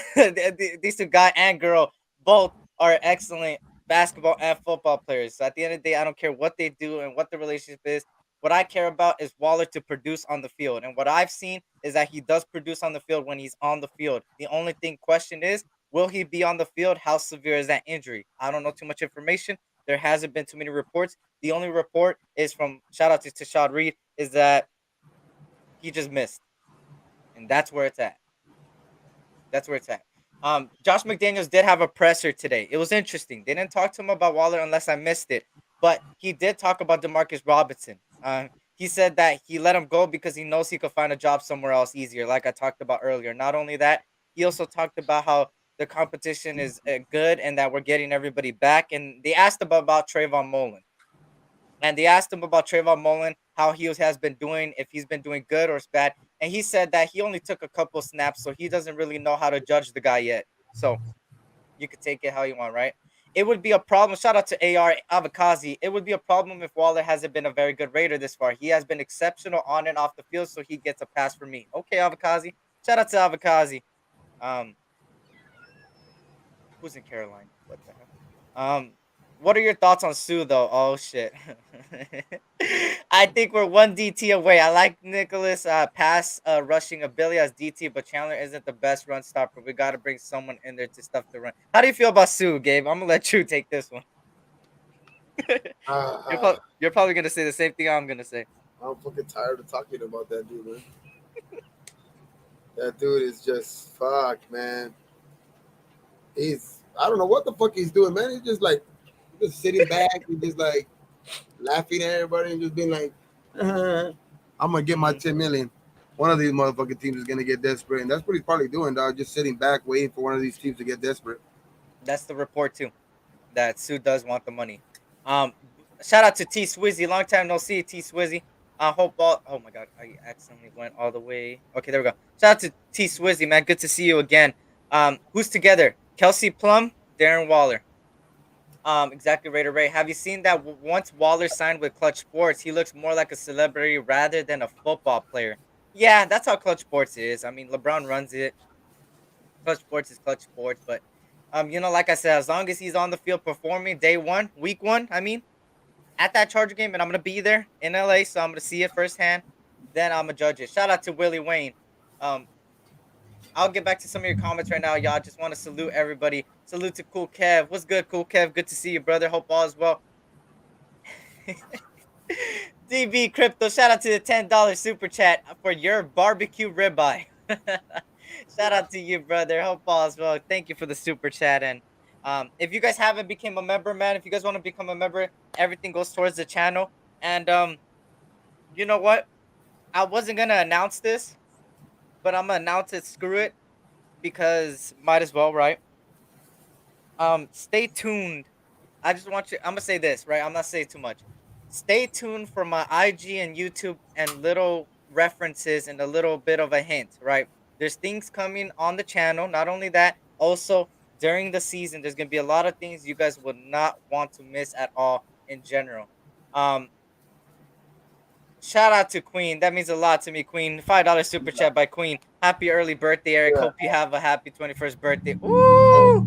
these two guy and girl, both are excellent basketball and football players. So at the end of the day, I don't care what they do and what the relationship is. What I care about is Waller to produce on the field. And what I've seen is that he does produce on the field when he's on the field. The only thing question is, will he be on the field? How severe is that injury? I don't know too much information. There hasn't been too many reports. The only report is from shout out to Tashad Reed is that he just missed. And that's where it's at. That's where it's at. Josh McDaniels did have a presser today. It was interesting. They didn't talk to him about Waller unless I missed it, but he did talk about Demarcus Robinson. He said that he let him go because he knows he could find a job somewhere else easier, like I talked about earlier. Not only that, he also talked about how the competition is good and that we're getting everybody back. And they asked him about Trayvon Mullen. And they asked him about Trayvon Mullen, how has been doing, if he's been doing good or bad. And he said that he only took a couple snaps, so he doesn't really know how to judge the guy yet. So you could take it how you want, right? It would be a problem. Shout out to AR Avikazi. It would be a problem if Waller hasn't been a very good Raider this far. He has been exceptional on and off the field, so he gets a pass for me. Okay, Avikazi. Shout out to Avikazi. Um, who's in Carolina? What the hell? What are your thoughts on Sue though? Oh shit. I think we're one DT away. I like Nicholas pass rushing ability as DT, but Chandler isn't the best run stopper. We gotta bring someone in there to stuff the run. How do you feel about Sue, Gabe? I'm gonna let you take this one. You're probably gonna say the same thing I'm gonna say. I'm fucking tired of talking about that dude, man. That dude is just fuck, man. I don't know what the fuck he's doing, man. He's just like just sitting back and just like laughing at everybody and just being like, I'm gonna get my 10 million. One of these motherfucking teams is gonna get desperate, and that's what he's probably doing, dog. Just sitting back waiting for one of these teams to get desperate. That's the report too. That Sue does want the money. Um, Shout out to T Swizzy. Long time no see, T Swizzy. I hope all. Oh my god, I accidentally went all the way. Okay, there we go. Shout out to T Swizzy, man. Good to see you again. Who's together? Kelsey Plum, Darren Waller. Exactly, Raider Ray. Have you seen that once Waller signed with Clutch Sports, he looks more like a celebrity rather than a football player? Yeah, that's how Clutch Sports is. I mean, LeBron runs it. Clutch Sports is Clutch Sports, but like I said, as long as he's on the field performing day one, week one, I mean, at that Charger game, and I'm gonna be there in LA, so I'm gonna see it firsthand. Then I'm gonna judge it. Shout out to Willie Wayne. I'll get back to some of your comments right now, y'all. Just want to salute everybody. Salute to Cool Kev. What's good, Cool Kev? Good to see you, brother. Hope all is well. DB Crypto, shout out to the $10 super chat for your barbecue ribeye. Shout out to you, brother. Hope all is well. Thank you for the super chat. And if you guys haven't become a member, man, if you guys want to become a member, everything goes towards the channel. And you know what? I wasn't gonna announce this, but I'm gonna announce it. Screw it, because might as well, right? Stay tuned. I just want you. I'm gonna say this, right? I'm not saying too much. Stay tuned for my IG and YouTube and little references and a little bit of a hint, right? There's things coming on the channel. Not only that, also during the season, there's gonna be a lot of things you guys would not want to miss at all in general. Shout out to Queen. That means a lot to me, Queen. $5 super chat by Queen. Happy early birthday, Eric. Yeah. Hope you have a happy 21st birthday. Ooh!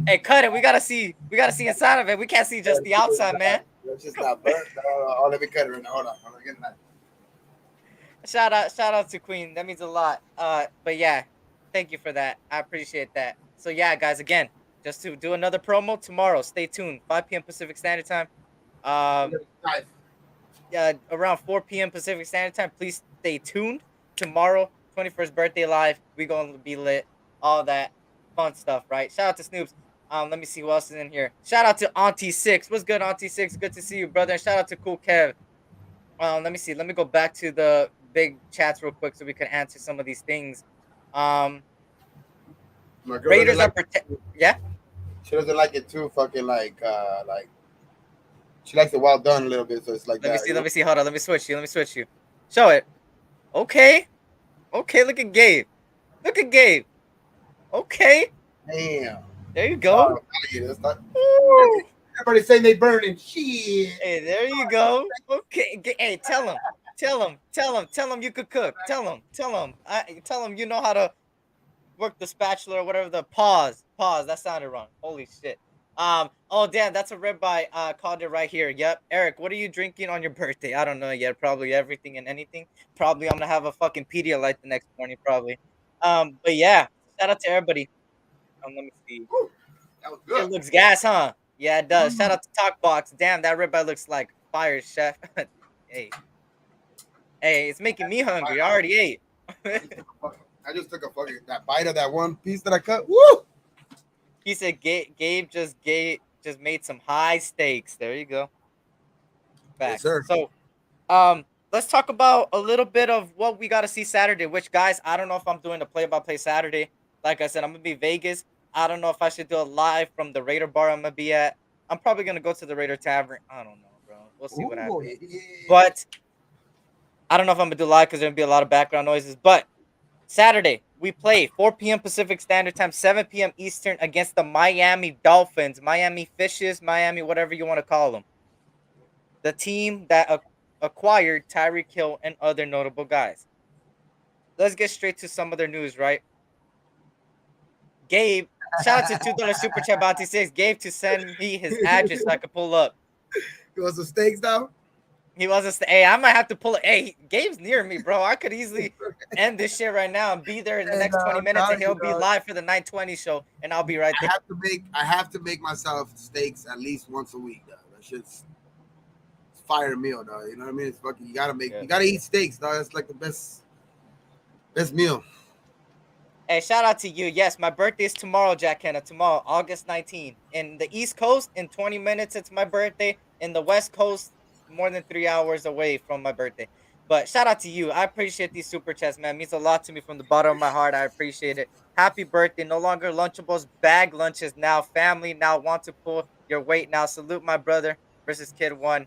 Hey, cut it. We gotta see inside of it. We can't see just the outside, man. That's just not burnt. Oh, let me cut it right now. Hold on. Get that. Shout out to Queen. That means a lot. But yeah, thank you for that. I appreciate that. So yeah, guys, again, just to do another promo tomorrow. Stay tuned. 5 p.m. Pacific Standard Time. Around 4 p.m. Pacific Standard Time. Please stay tuned. Tomorrow, 21st birthday live. We gonna be lit. All that fun stuff, right? Shout out to Snoops. Let me see who else is in here. Shout out to Auntie Six. What's good, Auntie Six? Good to see you, brother. And shout out to Cool Kev. Let me see. Let me go back to the big chats real quick so we can answer some of these things. Raiders are yeah. She doesn't like it too fucking like she likes it well done a little bit, so it's like Let me see. Hold on. Let me switch you. Show it. Okay. Look at Gabe. Okay. Damn. There you go. Everybody's saying they burning shit. Hey, there you go. Okay. Hey, tell him you could cook. Tell him you know how to work the spatula or whatever. The pause. That sounded wrong. Holy shit. Oh damn, that's a ribeye. Called it right here. Yep. Eric, what are you drinking on your birthday? I don't know yet. Probably everything and anything. Probably I'm gonna have a fucking Pedialyte the next morning. Probably. But yeah, shout out to everybody. Let me see. Woo, that was Shit good. looks gas, huh? Yeah, it does. Shout Mm. out to Talkbox. Damn, that ribeye looks like fire, chef. hey, hey, it's making me hungry. I already ate. I just took a fucking that bite of that one piece that I cut. Woo! He said Gabe just made some high stakes. There you go. Yes, Facts. sir. So let's talk about a little bit of what we got to see Saturday. Which guys, I don't know if I'm doing a play-by-play Saturday. Like I said, I'm gonna be Vegas. I don't know if I should do a live from the Raider bar I'm gonna be at. I'm probably gonna go to the Raider Tavern. I don't know, bro. We'll see what Ooh, happens. yeah. But I don't know if I'm gonna do live because there's gonna be a lot of background noises. But Saturday, we play 4 p.m. Pacific Standard Time, 7 p.m. Eastern against the Miami Dolphins, Miami Fishes, Miami, whatever you want to call them. The team that acquired Tyreek Hill and other notable guys. Let's get straight to some of their news, right? Gabe, shout out to $2 Super Chat Bounty 6. Gabe to send me his address so I could pull up. You want some steaks now? He wasn't. Hey, I might have to pull it. Hey, Gabe's near me, bro. I could easily end this shit right now and be there in the And next 20 I'm minutes, and telling he'll you, be dog, live for the 920 show, and I'll be right there. I have to make myself steaks at least once a week, dog. That shit's fire meal, dog. You know what I mean? It's fucking Yeah. you gotta eat steaks, dog. That's like the best meal. Hey, shout out to you. Yes, my birthday is tomorrow, Jack Henna. Tomorrow, August 19th. In the East Coast, in 20 minutes, it's my birthday. In the West Coast, more than 3 hours away from my birthday. But shout out to you. I appreciate these super chats, man. It means a lot to me from the bottom of my heart. I appreciate it. Happy birthday. No longer Lunchables, bag lunches now. Family now want to pull your weight now. Salute my brother versus Kid One.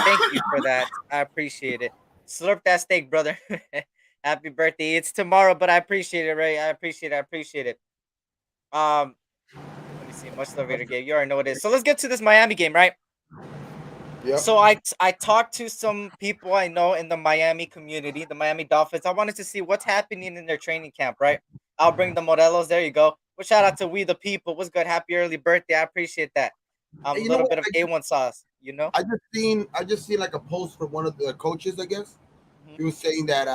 Thank you for that. I appreciate it. Slurp that steak, brother. Happy birthday. It's tomorrow, but I appreciate it, Ray. I appreciate it. I appreciate it. Um, Let me see. Much love Raider game. You already know what it is. So let's get to this Miami game, right? Yep. So I talked to some people I know in the Miami community, the Miami Dolphins. I wanted to see what's happening in their training camp, right? I'll bring the Morelos. There you go. Well, shout out to We the People. What's good? Happy early birthday. I appreciate that. A And you know little what? bit of A1 sauce, you know? I just seen like a post from one of the coaches, I guess. Mhm. He was saying that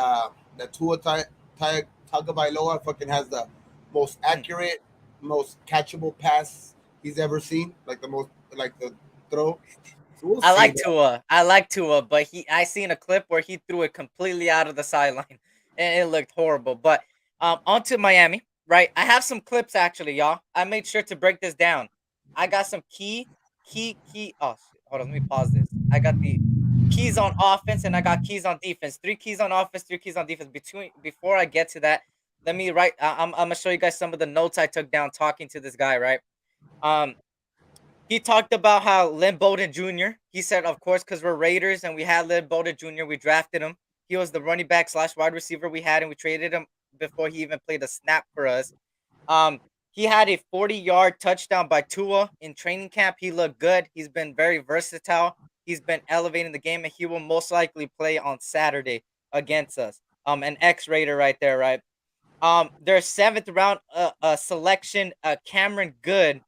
Tua Tagovailoa fucking has the most Mm. accurate, most catchable pass he's ever seen, like the most like the throw. So we'll I see. like Tua. I like Tua, but I seen a clip where he threw it completely out of the sideline and it looked horrible. But on to Miami, right? I have some clips actually, y'all. I made sure to break this down. I got some key. Oh shit. Hold on, let me pause this. I got the keys on offense and I got keys on defense. 3 keys on offense, 3 keys on defense. Before I get to that, let me write I'm gonna show you guys some of the notes I took down talking to this guy, right? Um he talked about how Lynn Bowden Jr. He said, of course, because we're Raiders and we had Lynn Bowden Jr., we drafted him. He was the running back slash wide receiver we had, and we traded him before he even played a snap for us. Um, he had a 40-yard touchdown by Tua in training camp. He looked good. He's been very versatile. He's been elevating the game, and he will most likely play on Saturday against us. An ex-Raider right there, right? Their seventh round selection, Cameron Good,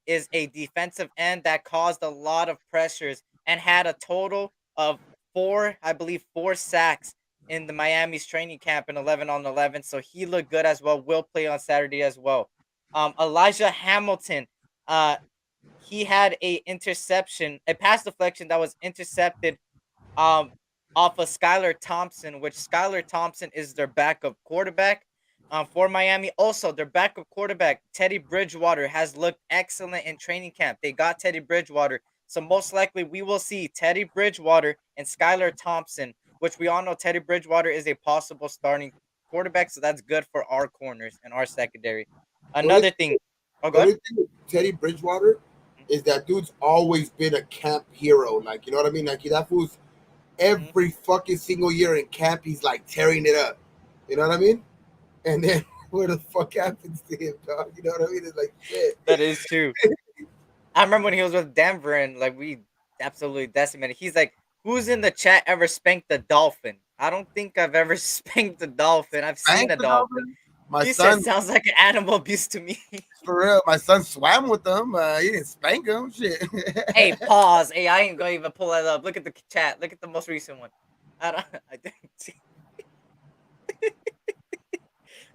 is a defensive end that caused a lot of pressures and had a total of four, I believe, 4 sacks in the Miami's training camp in 11 on 11. So he looked good as well. Will play on Saturday as well. Elijah Hamilton, uh, he had a pass deflection that was intercepted um off of Skylar Thompson, which Skylar Thompson is their backup quarterback for Miami. Also, their backup quarterback, Teddy Bridgewater, has looked excellent in training camp. They got Teddy Bridgewater. So most likely we will see Teddy Bridgewater and Skylar Thompson, which we all know Teddy Bridgewater is a possible starting quarterback. So that's good for our corners and our secondary. The only, Another thing. Oh, the go ahead. only thing with Teddy Bridgewater is that dude's always been a camp hero. Like, you know what I mean? Like, that fool's Mhm. every fucking single year in camp, he's like tearing it up. You know what I mean? And then what the fuck happens to him, dog? You know what I mean? It's like shit. That is true. I remember when he was with Denver and like we absolutely decimated. He's like, "Who's in the chat ever spanked the dolphin?" I don't think I've ever spanked the dolphin. I've seen Spank a the dolphin. Dolphins? My He said, son, "Sounds like an animal abuse to me." for real, my son swam with them. He didn't spank him. Shit. Hey, pause. Hey, I ain't gonna even pull that up. Look at the chat. Look at the most recent one. I don't. I didn't see.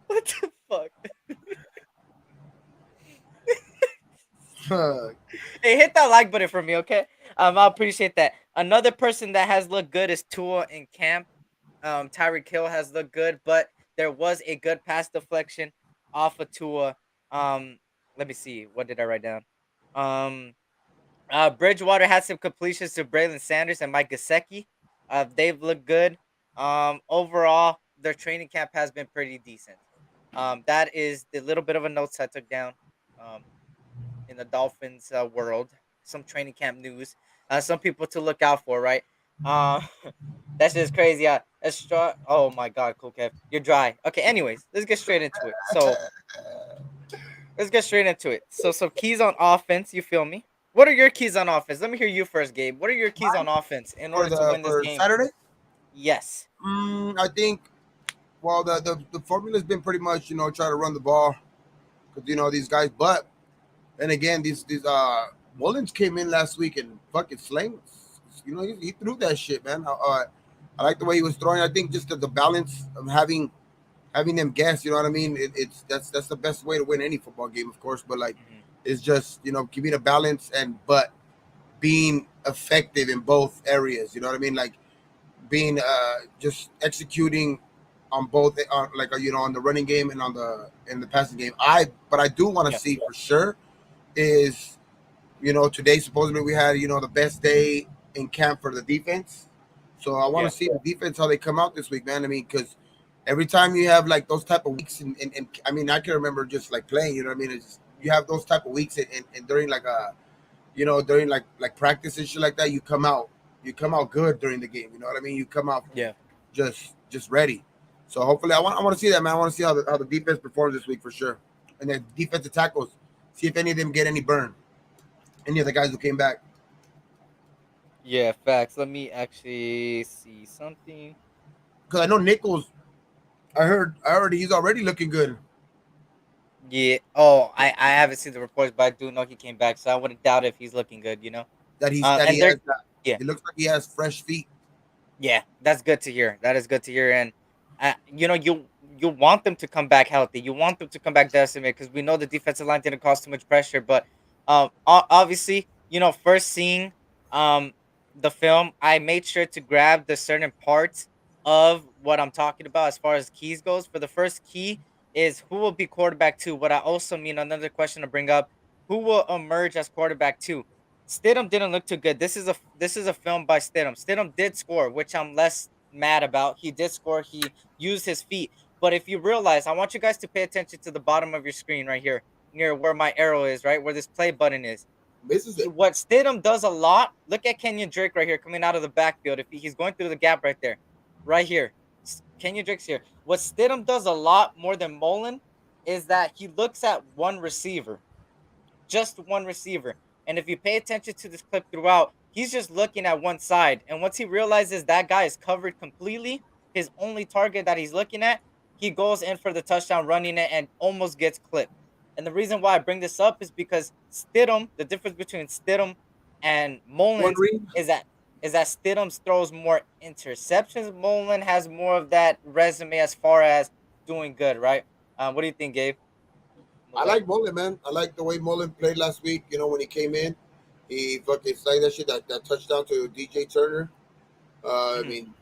What the fuck? Fuck. Hey, hit that like button for me, okay? I appreciate that. Another person that has looked good is Tua in camp. Tyreek Hill has looked good, but there was a good pass deflection off of Tua. Um, let me see. What did I write down? Um, Bridgewater had some completions to Braylon Sanders and Mike Gesicki. They've looked good. Overall, their training camp has been pretty decent. That is the little bit of a notes I took down. Um, in the Dolphins world. Some training camp news. Some people to look out for, right? Uh, that's just crazy. Oh my God, cool Kev, you're dry. Okay, anyways, let's get straight into it. So some keys on offense. You feel me? What are your keys on offense? Let me hear you first, Gabe. What are your keys on offense in for order to the win this for game? Saturday. Yes. I think. Well, the formula's been pretty much try to run the ball because these guys. But then again, these Mullins came in last week and fucking slang. He threw that shit, man. I like the way he was throwing. I think just the balance of having them guess. You know what I mean? That's the best way to win any football game, of course. But like, Mhm. it's just keeping a balance but being effective in both areas. You know what I mean? Like being just executing on both like on the running game and on the in the passing game. But I do want to Yeah. see for sure is today supposedly we had the best day in camp for the defense. So I want Yeah. to see the defense how they come out this week, man. I mean, because every time you have like those type of weeks, and I mean, I can remember just like playing. You know what I mean? It's just, you have those type of weeks, and during like during like practice and shit like that, you come out good during the game. You know what I mean? You come out Yeah. just ready. So hopefully, I want to see that, man. I want to see how the defense performs this week for sure, and then defensive tackles. See if any of them get any burn. Any of the guys who came back. Yeah. Facts. Let me actually see something. Because I know Nichols. I heard he's already looking good. Yeah. Oh, I haven't seen the reports, but I do know he came back, so I wouldn't doubt if he's looking good. That he's that he And they're has that. yeah, It looks like he has fresh feet. yeah, that's good to hear. That is good to hear, and you want them to come back healthy. You want them to come back decimated because we know the defensive line didn't cause too much pressure, but obviously, first seeing um the film, I made sure to grab the certain parts of what I'm talking about as far as keys goes. For the first key is who will be quarterback two. What I also mean, another question to bring up, who will emerge as quarterback two? Stidham didn't look too good. This is a film by Stidham. Stidham did score, which I'm less mad about. He did score. He used his feet. But if you realize, I want you guys to pay attention to the bottom of your screen right here, near where my arrow is, right where this play button is. Misses it. What Stidham does a lot. Look at Kenyon Drake right here coming out of the backfield. If he's going through the gap right there, right here. Kenyon Drake's here. What Stidham does a lot more than Mullen is that he looks at one receiver, just one receiver. And if you pay attention to this clip throughout, he's just looking at one side. And once he realizes that guy is covered completely, his only target that he's looking at, he goes in for the touchdown, running it, and almost gets clipped. And the reason why I bring this up is because Stidham, the difference between Stidham and One Mullins read. is that Stidham throws more interceptions. Mullen has more of that resume as far as doing good, right? What do you think, Gabe? I'm I gonna let like Mullen, man. I like the way Mullen played last week. When he came in, he fucking like that shit. That touchdown to DJ Turner. I Mhm. mean,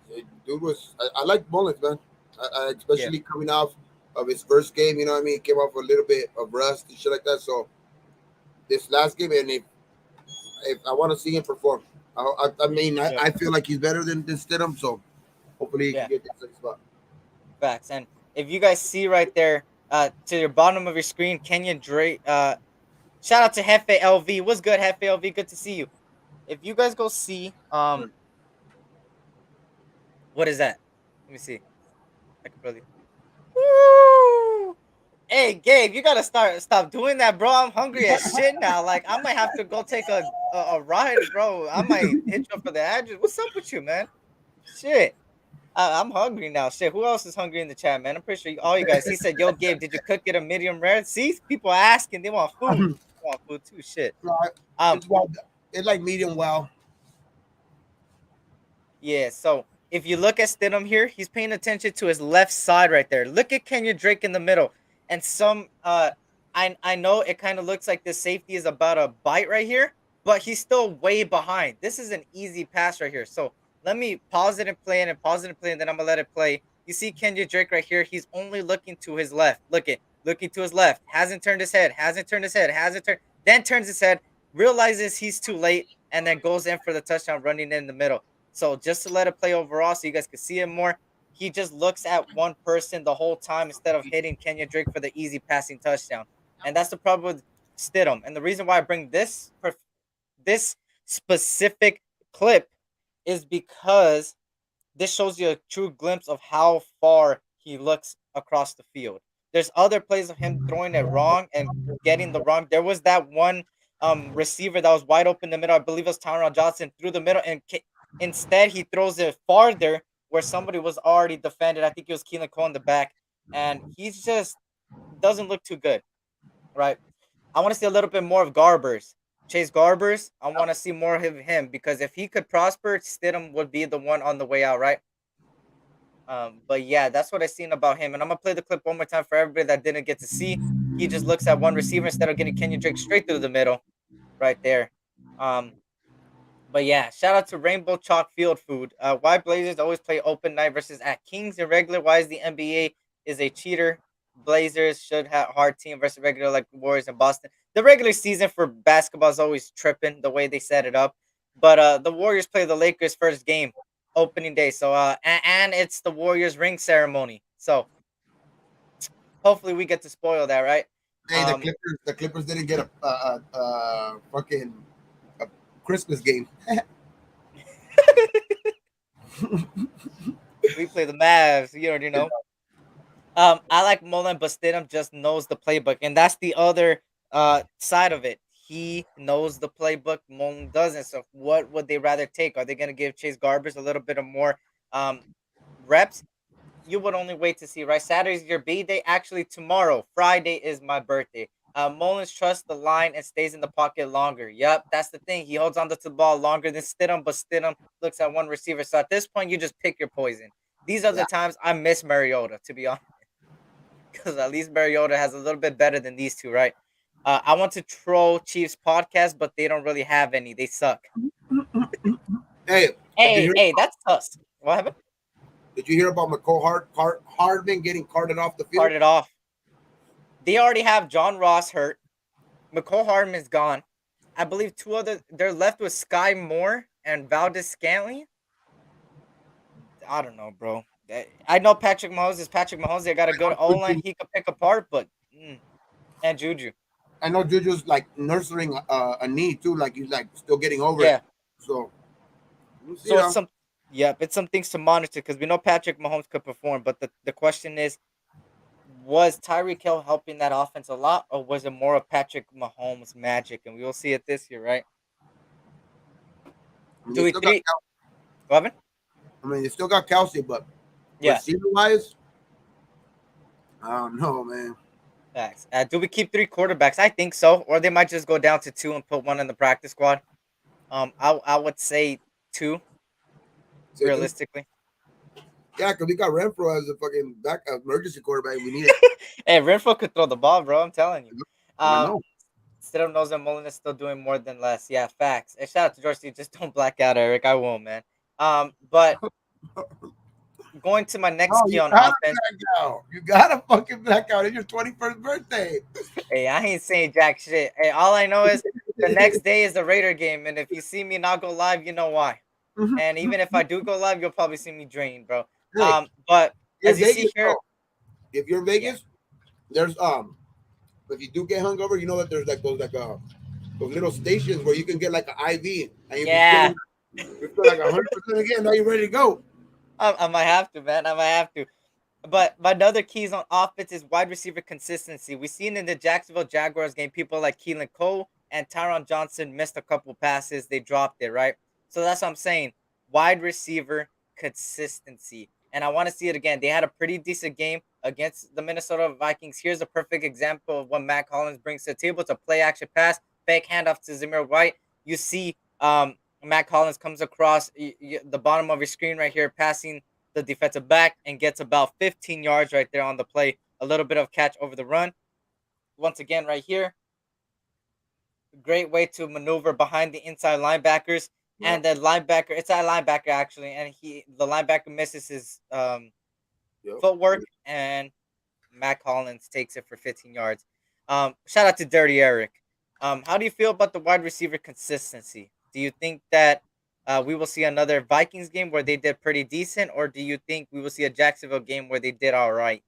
dude was. I like Mullins, man. Yeah. Especially coming off of his first game. You know what I mean? He came off a little bit of rust and shit like that. So this last game, and if I want to see him perform, I mean, Yeah. I feel like he's better than Stidham. So hopefully he can Yeah. get that second spot. Facts. And if you guys see right there, to your bottom of your screen, Kenyon Drake. Shout out to Hefe LV. What's good, Hefe LV? Good to see you. If you guys go see, what is that? Let me see. I can barely. Woo! Hey, Gabe, you gotta stop doing that, bro. I'm hungry as shit now. Like, I might have to go take a ride, bro. I might hit you up for the address. What's up with you, man? Shit. I'm hungry now. Shit, who else is hungry in the chat, man? I'm pretty sure all you guys. He said, "Yo, Gabe, did you cook it a medium rare?" See, people are asking. They want food. They want food too. Shit. Right. Um, It's well, it's like medium well. Yeah, so if you look at Stidham here, he's paying attention to his left side right there. Look at Kenya Drake in the middle. And I know it kind of looks like this safety is about a bite right here, but he's still way behind. This is an easy pass right here. So let me pause it and play it and pause it and play it, and then I'm gonna let it play. You see Kenya Drake right here, he's only looking to his left. Looking to his left, hasn't turned his head, hasn't turned, then turns his head, realizes he's too late, and then goes in for the touchdown running in the middle. So just to let it play overall so you guys can see it more, he just looks at one person the whole time instead of hitting Kenya Drake for the easy passing touchdown. And that's the problem with Stidham. And the reason why I bring this specific clip is because this shows you a true glimpse of how far he looks across the field. There's other plays of him throwing it wrong and getting the wrong. There was that one receiver that was wide open in the middle. I believe it was Tyron Johnson through the middle, and instead he throws it farther where somebody was already defended. I think it was Keelan Cole in the back, and he's just doesn't look too good, right? I want to see a little bit more of Garbers. Chase Garbers, I want to see more of him because if he could prosper, Stidham would be the one on the way out, right? But yeah, that's what I seen about him. And I'm gonna play the clip one more time for everybody that didn't get to see. He just looks at one receiver instead of getting Kenyon Drake straight through the middle, right there. Um, but yeah, shout out to Rainbow Chalk Field Food. Why Blazers always play open night versus at Kings and regular? Why is the NBA is a cheater? Blazers should have hard team versus regular like Warriors in Boston. The regular season for basketball is always tripping the way they set it up. But the Warriors play the Lakers first game opening day. So and it's the Warriors ring ceremony. So hopefully we get to spoil that, right? Hey, the Clippers didn't get a fucking a Christmas game. We play the Mavs. You already know. I like Mullen, but Stidham just knows the playbook, and that's the other side of it. He knows the playbook. Mullen doesn't. So what would they rather take? Are they going to give Chase Garbers a little bit of more um, reps? You would only wait to see, right? Saturday's your B day. Actually, tomorrow, Friday, is my birthday. Mullins trusts the line and stays in the pocket longer. Yep, that's the thing. He holds on to the ball longer than Stidham, but Stidham looks at one receiver. So at this point, you just pick your poison. These are the times I miss Mariota, to be honest, because at least Mariota has a little bit better than these two, right? I want to troll Chiefs podcast, but they don't really have any. They suck. Hey, Hey, that's us. What happened? did you hear about McCall Hardman getting carted off the field? Carted off. They already have John Ross hurt. McCall Hardman's gone. I believe two other. They're left with Sky Moore and Valdez Scantling. I don't know, bro. I know Patrick Mahomes is Patrick Mahomes. They got a good O line he could pick apart, but and Juju. I know Juju's like nursing a knee too, like he's like still getting over Yeah. it. So, we'll see So now. it's some. Yep, it's some things to monitor because we know Patrick Mahomes could perform, but the question is, was Tyreek Hill helping that offense a lot, or was it more of Patrick Mahomes' magic? And we will see it this year, right? I mean, Do they we still got three? Eleven? I mean, they still got Kelsey, but Yeah. receiver wise, I don't know, man. Facts. Do we keep three quarterbacks? I think so, or they might just go down to two and put one in the practice squad. I would say two, Say two? realistically. Yeah, because we got Renfro as a fucking back emergency quarterback. We need it. Hey, Renfro could throw the ball, bro. I'm telling you. I know. Stidham knows that Mullen is still doing more than less. Yeah, facts. And shout out to George C. Just don't black out, Eric. I won't, man. But going to my next No, key you on gotta offense. back out. You gotta fucking back out. It's your 21st birthday. Hey, I ain't saying jack shit. Hey, all I know is the next day is the Raider game, and if you see me not go live, you know why. And even if I do go live, you'll probably see me drained, bro. Hey, But you're as you Vegas, see here, bro. If you're in Vegas, there's if you do get hungover, you know that there's like those little stations where you can get like an IV, and you yeah, you feel like 100% again. Now you're ready to go. I might have to, man. I might have to. But my other keys on offense is wide receiver consistency. We seen in the Jacksonville Jaguars game, people like Keelan Cole and Tyron Johnson missed a couple passes. They dropped it, right? So that's what I'm saying. Wide receiver consistency. and I want to see it again. They had a pretty decent game against the Minnesota Vikings. Here's a perfect example of what Matt Collins brings to the table. It's a play action pass, fake handoff to Zamir White. You see Matt Collins comes across the bottom of your screen right here, passing the defensive back, and gets about 15 yards right there on the play. A little bit of catch over the run. Once again, right here, great way to maneuver behind the inside linebackers. Yeah. And the linebacker, it's a linebacker actually, and the linebacker misses his Yep. footwork, and Matt Collins takes it for 15 yards. Shout out to Dirty Eric. How do you feel about the wide receiver consistency? Do you think that we will see another Vikings game where they did pretty decent, or do you think we will see a Jacksonville game where they did all right?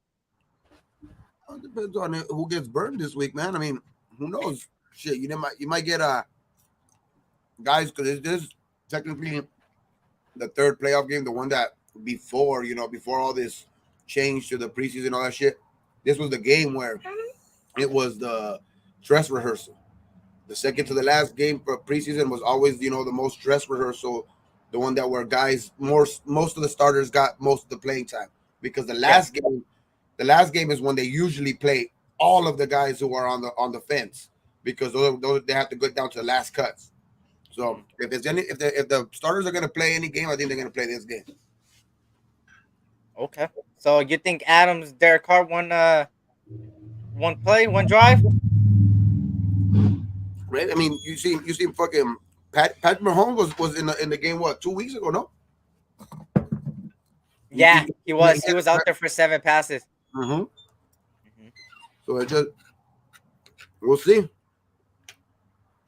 It depends on who gets burned this week, man. I mean, who knows? Shit, you might get guys, because this is technically the third playoff game, the one that before all this change to the preseason, all that shit. This was the game where it was the dress rehearsal. The second to the last game for preseason was always, the most dress rehearsal, the one that where guys most of the starters got most of the playing time, because the last game is when they usually play all of the guys who are on the fence, because those they have to go down to the last cuts. So if the starters are going to play any game, I think they're going to play this game. Okay. So you think Adams, Derek Carr, one play, one drive? Right? I mean, you see fucking Pat Mahomes was in the game, what, 2 weeks ago? No. Yeah, he was. He was out there for 7 passes. Mm-hmm. Mhm. So we'll see.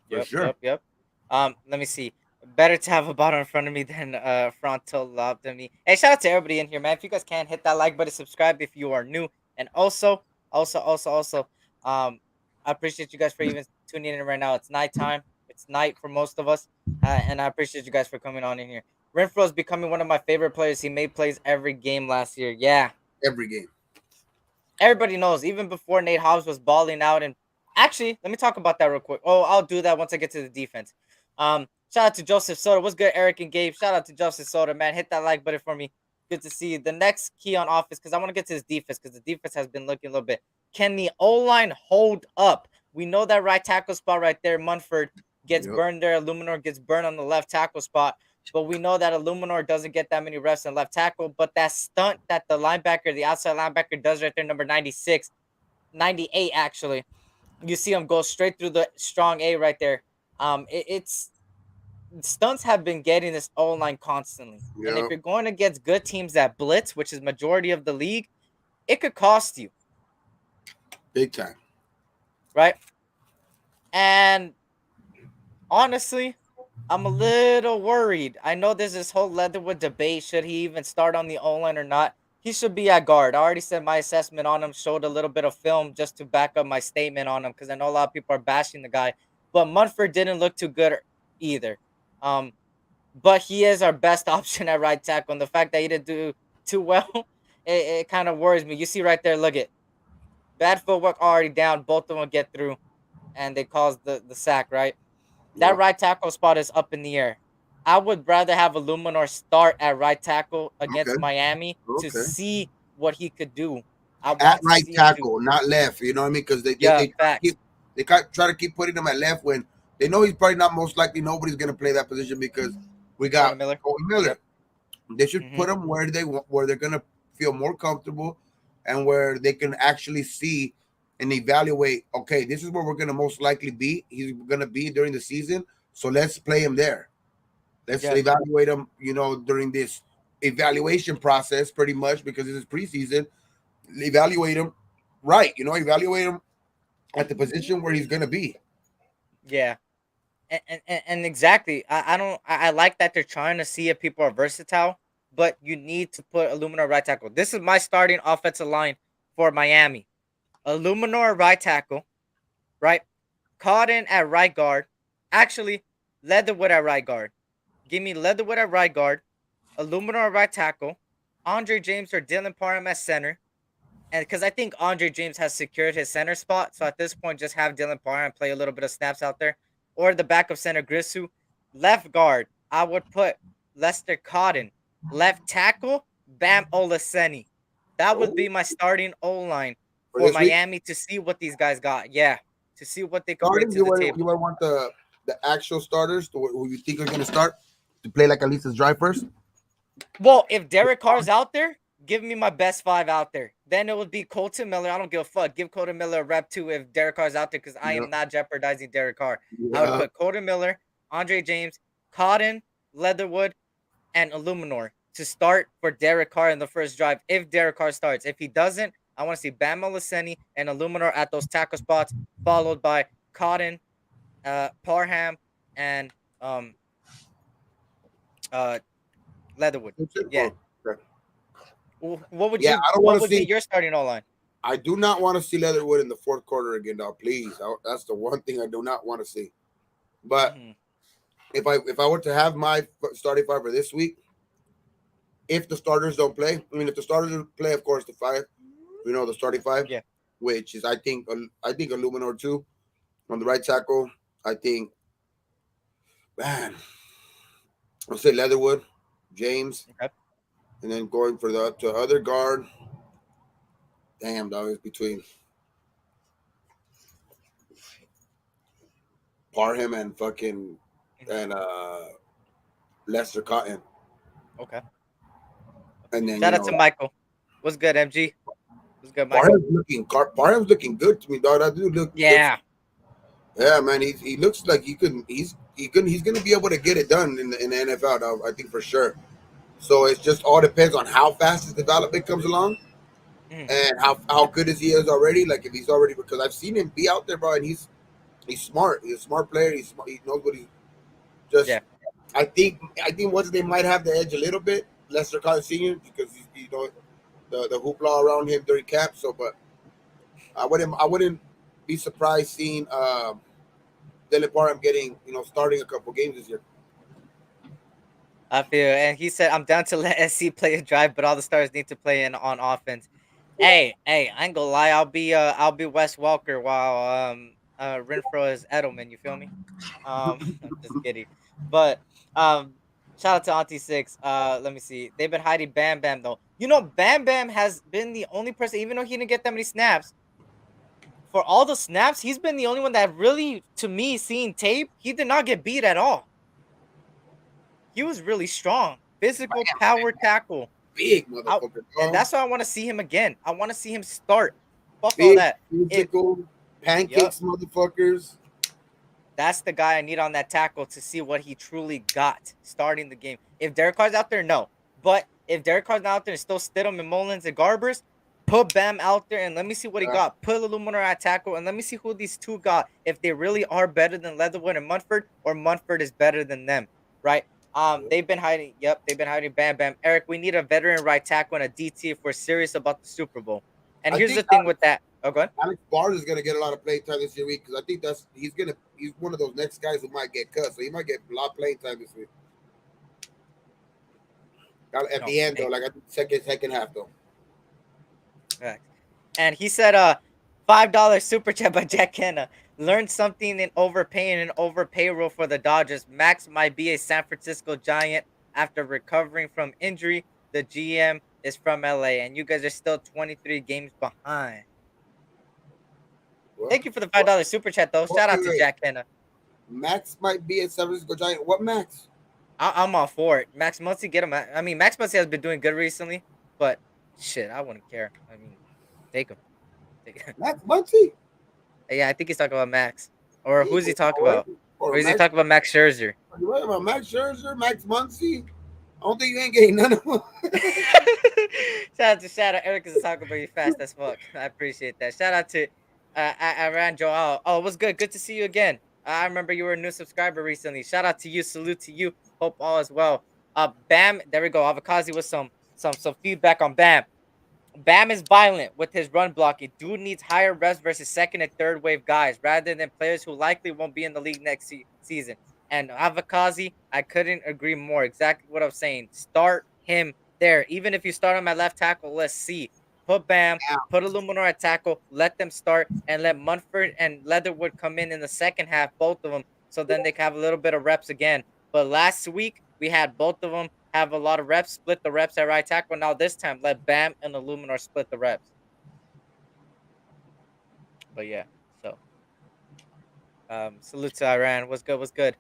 For Yep, sure. yep. Let me see. Better to have a bottle in front of me than a frontal lob than me. Hey, shout out to everybody in here, man. If you guys can, hit that like button, subscribe if you are new, and also, I appreciate you guys for even tuning in right now. It's nighttime. It's night for most of us, and I appreciate you guys for coming on in here. Renfro is becoming one of my favorite players. He made plays every game last year. Yeah, Every game. everybody knows, even before Nate Hobbs was balling out. And actually, let me talk about that real quick. Oh, I'll do that once I get to the defense. Shout out to Joseph Soda. What's good, Eric and Gabe? Shout out to Joseph Soda, man. Hit that like button for me. Good to see you. The next key on offense, because I want to get to this defense, because the defense has been looking a little bit. Can the O-line hold up? We know that right tackle spot right there, Munford, gets Yep. burned there. Illuminor gets burned on the left tackle spot. But we know that Illuminor doesn't get that many reps in left tackle. But that stunt that the linebacker, the outside linebacker, does right there, number 96, 98 actually. You see him go straight through the strong A right there. It's stunts have been getting this O line constantly. And if Yeah. you're going against good teams that blitz, which is majority of the league, it could cost you, Big time. right? And honestly, I'm a little worried. I know there's this whole Leatherwood debate. Should he even start on the O line or not? He should be at guard. I already said my assessment on him, showed a little bit of film just to back up my statement on him, because I know a lot of people are bashing the guy. But Munford didn't look too good either. But he is our best option at right tackle. And the fact that he didn't do too well, it kind of worries me. You see right there, look at bad footwork already down. Both of them get through, and they cause the sack, right? That Yep. right tackle spot is up in the air. I would rather have Illuminor start at right tackle against Okay. Miami to Okay. see what he could do. I At want to right see him do. tackle, not left. You know what I mean? Because Yeah, facts. they try to keep putting him at left when they know he's probably not, most likely nobody's going to play that position, because we got Colin Miller. Colton Miller. Yep. They should Mhm. put him where they're going to feel more comfortable, and where they can actually see and evaluate. Okay, this is where we're going to most likely be. He's going to be during the season, so let's play him there. Let's Yeah. evaluate him. During this evaluation process, pretty much, because this is preseason. Evaluate him right. Evaluate him at the position where he's going to be. Yeah. And exactly. I don't. I like that they're trying to see if people are versatile, but you need to put Illuminor right tackle. This is my starting offensive line for Miami. Illuminor right tackle, right? Cotton at right guard. Actually, Leatherwood at right guard. Give me Leatherwood at right guard, Illuminor at right tackle, Andre James or Dylan Parham at center. And because I think Andre James has secured his center spot, so at this point, just have Dylan Parham play a little bit of snaps out there, or the backup center Grissu. Left guard, I would put Lester Cotton. Left tackle, Bam Olaseni. That would Oh, be my starting O-line for for this week, Miami to see what these guys got. Yeah, to see what they could bring starting to the you table. would want the actual starters, who you think are going to start to play like at least as dry first. Well, if Derek Carr's out there, give me my best 5 out there. Then it would be Colton Miller. I don't give a fuck. Give Colton Miller a rep too if Derek Carr's out there because I Yeah, am not jeopardizing Derek Carr. I would yeah. put Colton Miller, Andre James, Cotton, Leatherwood, and Illuminor to start for Derek Carr in the first drive if Derek Carr starts. If he doesn't, I want to see Bam Olaseni and Illuminor at those tackle spots, followed by Cotton, Parham, and um uh Leatherwood. That's it. Yeah. Okay. What would Yeah, you? I don't What want to would be see. your starting O line? I do not want to see Leatherwood in the fourth quarter again, dog. Please, that's the one thing I do not want to see. But Mm-hmm. if I were to have my starting five for this week, if the starters don't play, I mean, if the starters don't play, of course, the five, the starting five, Yeah. which is I think Illuminor two on the right tackle. I think, man, I'll say Leatherwood, James, Okay. and then going for the to other guard. Damn, dog, it's between Parham and fucking Mhm. and Lester Cotton, Okay. and then Shout out to Michael. What's good, MG? What's good, Michael? Parham's looking good to me, dog. That dude looks. Yeah. Yeah, man, he looks like he's gonna be able to get it done in the NFL, dog, I think for sure. So it's just all depends on how fast his development comes along Mhm. and how good is he is already. Like if he's already, because I've seen him be out there, bro, and he's smart. He's a smart player. He's smart. He knows what he's just. Yeah. I think once they might have the edge a little bit, Lester Cotton Senior, because the hoopla around him during camp. So, but I wouldn't be surprised seeing Dylan Parham getting starting a couple games this year. I feel, and he said, "I'm down to let SC play a drive, but all the stars need to play in on offense." Hey, I ain't gonna lie. I'll be Wes Welker while Renfro is Edelman. You feel me? I'm just kidding, but shout out to Auntie Six. Let me see. They've been hiding Bam Bam though. Bam Bam has been the only person, even though he didn't get that many snaps. For all the snaps, he's been the only one that really, to me, seeing tape, he did not get beat at all. He was really strong, physical, power tackle. Big I, motherfucker, and bro. that's why I want to see him again. I want to see him start. Fuck all Big that. If physical Yup, pancakes, motherfuckers. that's the guy I need on that tackle to see what he truly got starting the game. If Derek Carr's out there, no. But if Derek Carr's not out there and still Stidham and Mullins and Garbers, put Bam out there and let me see what he Uh, got. Put Illuminor at tackle and let me see who these two got. If they really are better than Leatherwood and Munford, or Munford is better than them, right? They've been hiding. Yep, they've been hiding Bam Bam. Eric, we need a veteran right tackle and a DT if we're serious about the Super Bowl. And I here's the think thing with that. Oh, go ahead. Alex Barnes is gonna get a lot of playing time this year week, because I think he's one of those next guys who might get cut, so he might get a lot of playing time this week. At No, the end though, hey, like I think second half though. facts. And he said, $5 super chat by Jack Kenna. Learned something in overpaying and over payroll for the Dodgers. Max might be a San Francisco Giant after recovering from injury. The GM is from LA, and you guys are still 23 games behind. What? Thank you for the $5 super chat, though. Shout out Wait, to wait. Jack Kenna. Max might be a San Francisco Giant. What Max? I'm all for it. Max Muncy, get him. I mean, Max Muncy has been doing good recently, but shit, I wouldn't care. I mean, take him. Max Muncy? Yeah, I think he's talking about Max. Or who's he talking Or, about? Or or is he Max? talking about Max Scherzer? Are you right about Max Scherzer, Max Muncy? I don't think you ain't getting none of them. Shout out. Eric is talking about you fast as fuck. I appreciate that. Shout out to Iran Joel. Oh, what's good? Good to see you again. I remember you were a new subscriber recently. Shout out to you. Salute to you. Hope all is well. Bam. There we go. Avakazi with some feedback on Bam. Bam is violent with his run blocking. Dude needs higher reps versus second and third wave guys rather than players who likely won't be in the league next season. And Avakazi, I couldn't agree more. Exactly what I'm saying. Start him there. Even if you start him at left tackle, let's see. Put Bam, put Illuminor at tackle, let them start, and let Munford and Leatherwood come in the second half, both of them, so then they can have a little bit of reps again. But last week, we had both of them have a lot of reps, split the reps at right tackle. Now this time, let Bam and Illuminor split the reps. But yeah, so salute to Iran. What's good? What's good?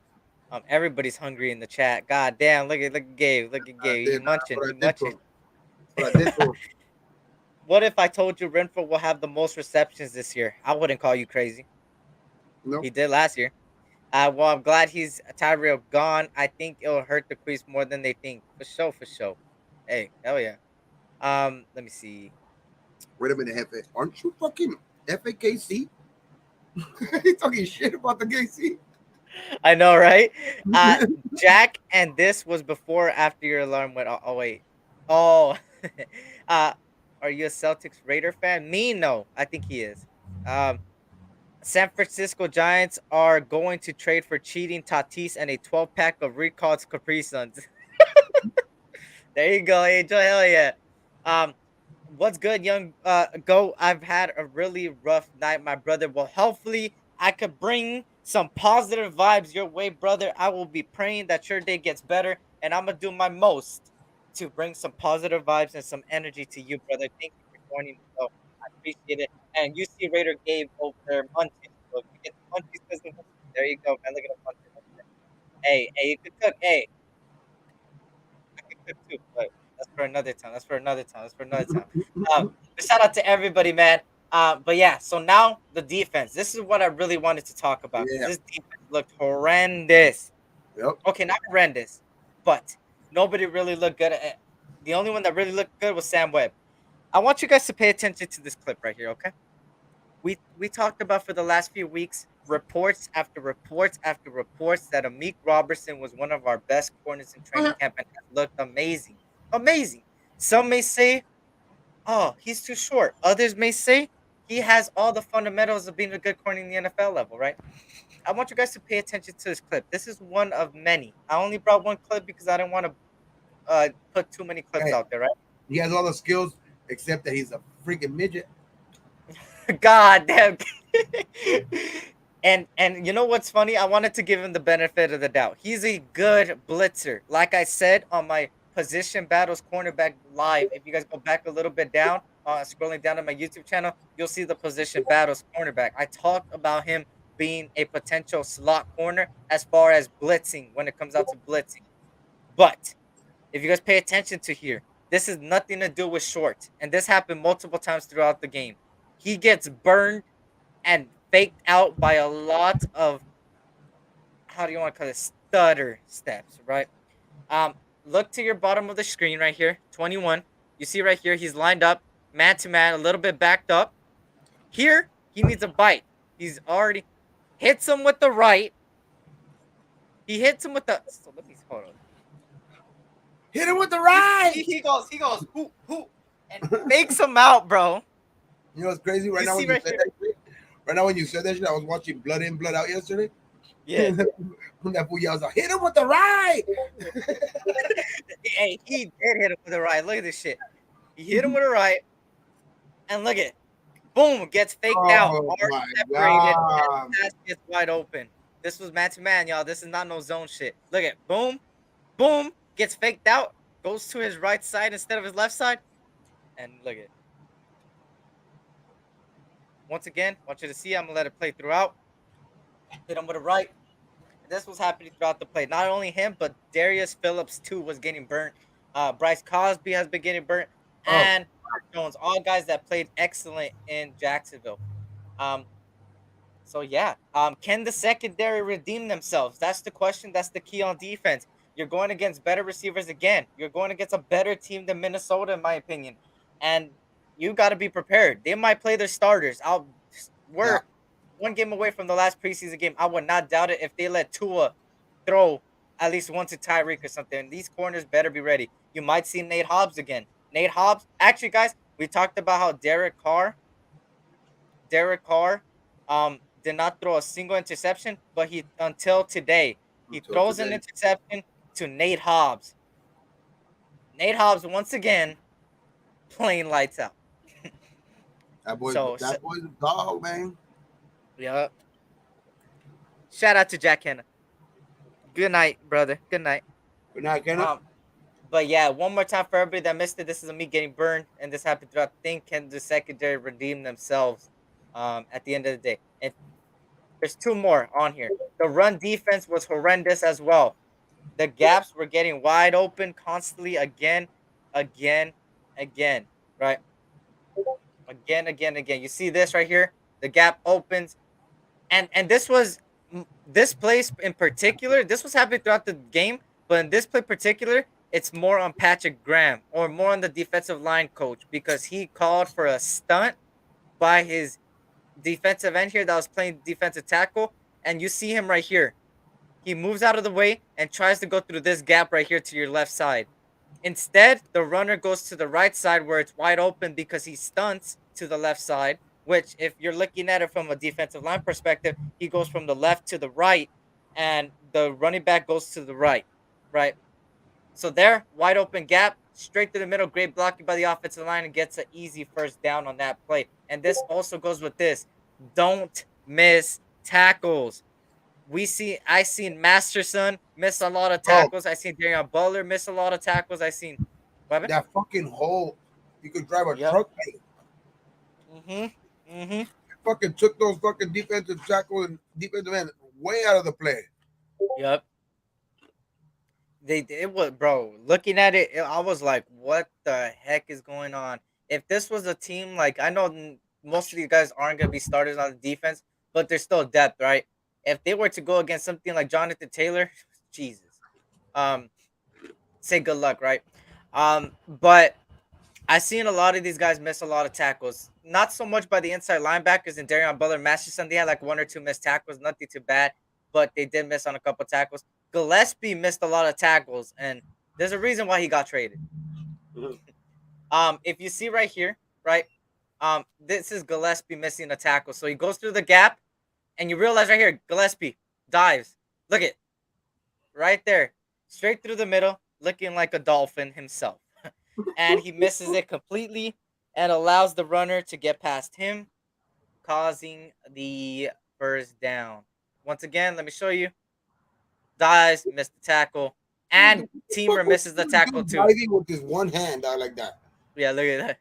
Everybody's hungry in the chat. God damn, look at Gabe. Look at I Gabe. He did. That's munching. what I He did to munching. him. That's what I did to him. What if I told you Renfro will have the most receptions this year? I wouldn't call you crazy. No. He did last year. Well, I'm glad he's Tyrell gone. I think it'll hurt the crease more than they think. For sure, for sure. Hey, hell yeah. Let me see. Wait a minute, Hefe. Aren't you fucking FAKC? He's talking shit about the KC. I know, right? Uh, Jack, and this was before or after your alarm went. Oh wait. Oh, uh, are you a Celtics Raider fan? Me, no. I think he is. Um, San Francisco Giants are going to trade for cheating Tatis and a 12-pack of recalled Capri Suns. There you go, Angel. Hell yeah. Um, what's good, young go? I've had a really rough night, my brother. Well, hopefully I could bring some positive vibes your way, brother. I will be praying that your day gets better, and I'm gonna do my most to bring some positive vibes and some energy to you, brother. Thank you for joining the show. I appreciate it. And you see Raider Gabe over there munching. So if you get the munchies, there you go, man. Look at him munching over there. Hey, you could cook. Hey, cook too, but that's for another time. That's for another time. That's for another time. But shout out to everybody, man. But yeah, so now the defense. This is what I really wanted to talk about because Yeah. this defense looked horrendous. Yep. Okay, not horrendous, but nobody really looked good. The only one that really looked good was Sam Webb. I want you guys to pay attention to this clip right here, okay? We talked about for the last few weeks reports after reports after reports that Amik Robertson was one of our best corners in training camp and has looked amazing. Amazing. Some may say, oh, he's too short. Others may say he has all the fundamentals of being a good corner in the NFL level, right? I want you guys to pay attention to this clip. This is one of many. I only brought one clip because I didn't want to put too many clips Hey, out there, right? he has all the skills except that he's a freaking midget. God damn. And you know what's funny? I wanted to give him the benefit of the doubt. He's a good blitzer. Like I said on my position battles cornerback live. If you guys go back a little bit down, scrolling down on my YouTube channel, you'll see the position battles cornerback. I talked about him being a potential slot corner as far as blitzing when it comes out to blitzing. But if you guys pay attention to here, this is nothing to do with short. And this happened multiple times throughout the game. He gets burned and faked out by a lot of, how do you want to call it, stutter steps, right? Look to your bottom of the screen right here, 21. You see right here, he's lined up, man to man, a little bit backed up. Here, he needs a bite. He's already hits him with the right. He hits him with the. So let me hold on. Hit him with the right. He goes, who, and fakes him out, bro. You know what's crazy? Right You now, see when you right said here? that shit, right now when you said that shit, I was watching Blood In, Blood Out yesterday. Yeah. When that fool yells out, hit him with the right. Hey, he did hit him with the right. Look at this shit. He hit him with the right, and look at, boom, gets faked out, Oh hard my separated, God. and pass gets wide open. This was man to man, y'all. This is not no zone shit. Look at, boom, gets faked out, goes to his right side instead of his left side, and look at. Once again, want you to see. I'm gonna let it play throughout. Hit him with a right. This was happening throughout the play. Not only him, but Darius Phillips too was getting burnt. Bryce Cosby has been getting burnt, and Mark Jones, all guys that played excellent in Jacksonville. Um, so yeah, can the secondary redeem themselves? That's the question. That's the key on defense. You're going against better receivers again. You're going against a better team than Minnesota, in my opinion, and you got to be prepared. They might play their starters. We're one game away from the last preseason game. I would not doubt it if they let Tua throw at least one to Tyreek or something. These corners better be ready. You might see Nate Hobbs again. Nate Hobbs, actually, guys, we talked about how Derek Carr, did not throw a single interception, but he until today he throws an interception to Nate Hobbs. Nate Hobbs once again playing lights out. That boy's a dog, man. Yeah. Shout out to Jack Hanna. Good night, brother. Good night. Good night, Kenneth. But yeah, one more time for everybody that missed it. This is me getting burned, and this happened throughout the thing. Can the secondary redeem themselves at the end of the day? And there's two more on here. The run defense was horrendous as well. The gaps were getting wide open constantly again, again, again, right? Again, again, again. You see this right here? The gap opens, and this place in particular. This was happening throughout the game, but in this play particular, it's more on Patrick Graham or more on the defensive line coach because he called for a stunt by his defensive end here that was playing defensive tackle, and you see him right here. He moves out of the way and tries to go through this gap right here to your left side. Instead, the runner goes to the right side where it's wide open because he stunts to the left side, which, if you're looking at it from a defensive line perspective, he goes from the left to the right, and the running back goes to the right, right? So there, wide open gap, straight to the middle, great blocking by the offensive line, and gets an easy first down on that play. And this also goes with this. Don't miss tackles. I seen Masterson miss a lot of Bro, tackles. I seen Darren Waller miss a lot of tackles. I seen Weapon. that fucking hole, you could drive a Yep. truck. Mhm. Mhm. Fucking took those fucking defensive tackle and defensive end way out of the play. Yep. It was, bro. Looking at it, I was like, what the heck is going on? If this was a team like, I know most of these guys aren't gonna be starters on the defense, but there's still depth, right? If they were to go against something like Jonathan Taylor, Jesus, um, say good luck, right? But I've seen a lot of these guys miss a lot of tackles. Not so much by the inside linebackers and Darren Waller, Masterson. They had like one or two missed tackles, nothing too bad, but they did miss on a couple tackles. Gillespie missed a lot of tackles, and there's a reason why he got traded. If you see right here, right, this is Gillespie missing a tackle. So he goes through the gap, and you realize right here, Gillespie dives. Look at right there, straight through the middle, looking like a dolphin himself. And he misses it completely and allows the runner to get past him, causing the first down. Once again, let me show you. Dives, missed the tackle, and Teamer misses the tackle too. Diving with his one hand out like that. Yeah, look at that.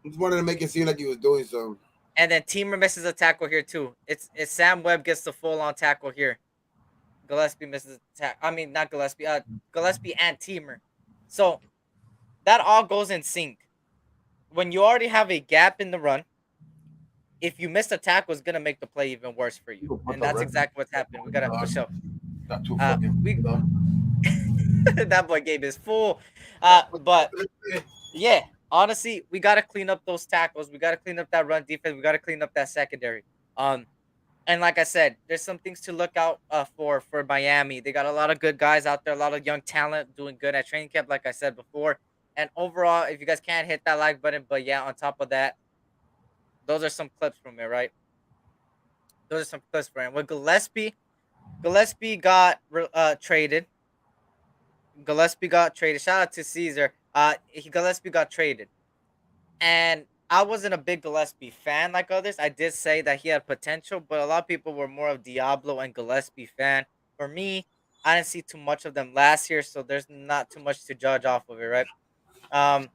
Just wanted to make it seem like he was doing something. And then Teamer misses a tackle here too. It's Sam Webb gets the full on tackle here. Gillespie misses a tackle. I mean, not Gillespie. Gillespie and Teamer. So that all goes in sync. When you already have a gap in the run, if you miss a tackle, it's gonna make the play even worse for you, and that's exactly what's happened. We gotta push up. Not too fucking. We that boy game is full, but yeah, honestly, we gotta clean up those tackles. We gotta clean up that run defense. We gotta clean up that secondary. And like I said, there's some things to look out for Miami. They got a lot of good guys out there, a lot of young talent doing good at training camp, like I said before. And overall, if you guys can't hit that like button, but yeah, on top of that, those are some clips from it, right? Those are some clips from it. With Gillespie got traded. Gillespie got traded. Shout out to Caesar. Gillespie got traded, and I wasn't a big Gillespie fan like others. I did say that he had potential, but a lot of people were more of Diablo and Gillespie fan. For me, I didn't see too much of them last year, so there's not too much to judge off of it, right? Hell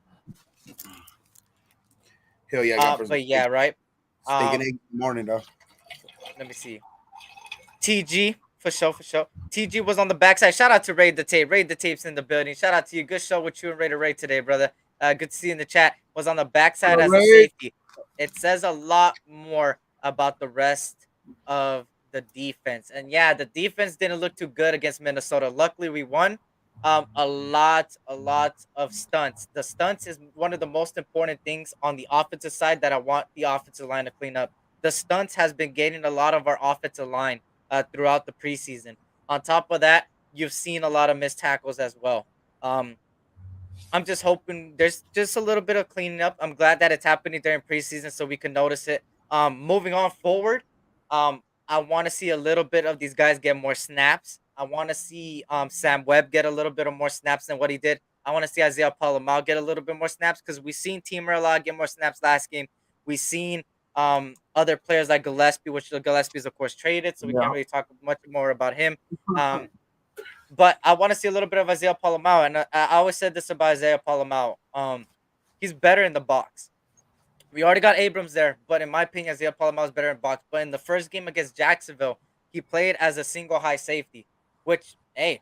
yeah, I got But yeah, right. Steak and egg in the morning, though. Let me see. TG for sure, for sure. TG was on the backside. Shout out to Raid the Tape. Raid the Tape's in the building. Shout out to you. Good show with you and Raider Ray today, brother. Good to see you in the chat. Was on the backside as a safety. It says a lot more about the rest of the defense. And yeah, the defense didn't look too good against Minnesota. Luckily, we won. A lot of stunts. The stunts is one of the most important things on the offensive side that I want the offensive line to clean up. The stunts has been gaining a lot of our offensive line throughout the preseason. On top of that, you've seen a lot of missed tackles as well. I'm just hoping there's just a little bit of cleaning up. I'm glad that it's happening during preseason so we can notice it. Moving on forward, I want to see a little bit of these guys get more snaps. I want to see Sam Webb get a little bit of more snaps than what he did. I want to see Isaiah Palomar get a little bit more snaps because we've seen Teamer a lot get more snaps last game. We've seen other players like Gillespie, which Gillespie is of course traded, so we can't really talk much more about him. But I want to see a little bit of Isaiah Palomao, and I always said this about Isaiah Palomao. He's better in the box. We already got Abrams there, but in my opinion, Isaiah Palomao is better in box. But in the first game against Jacksonville, he played as a single high safety, which hey,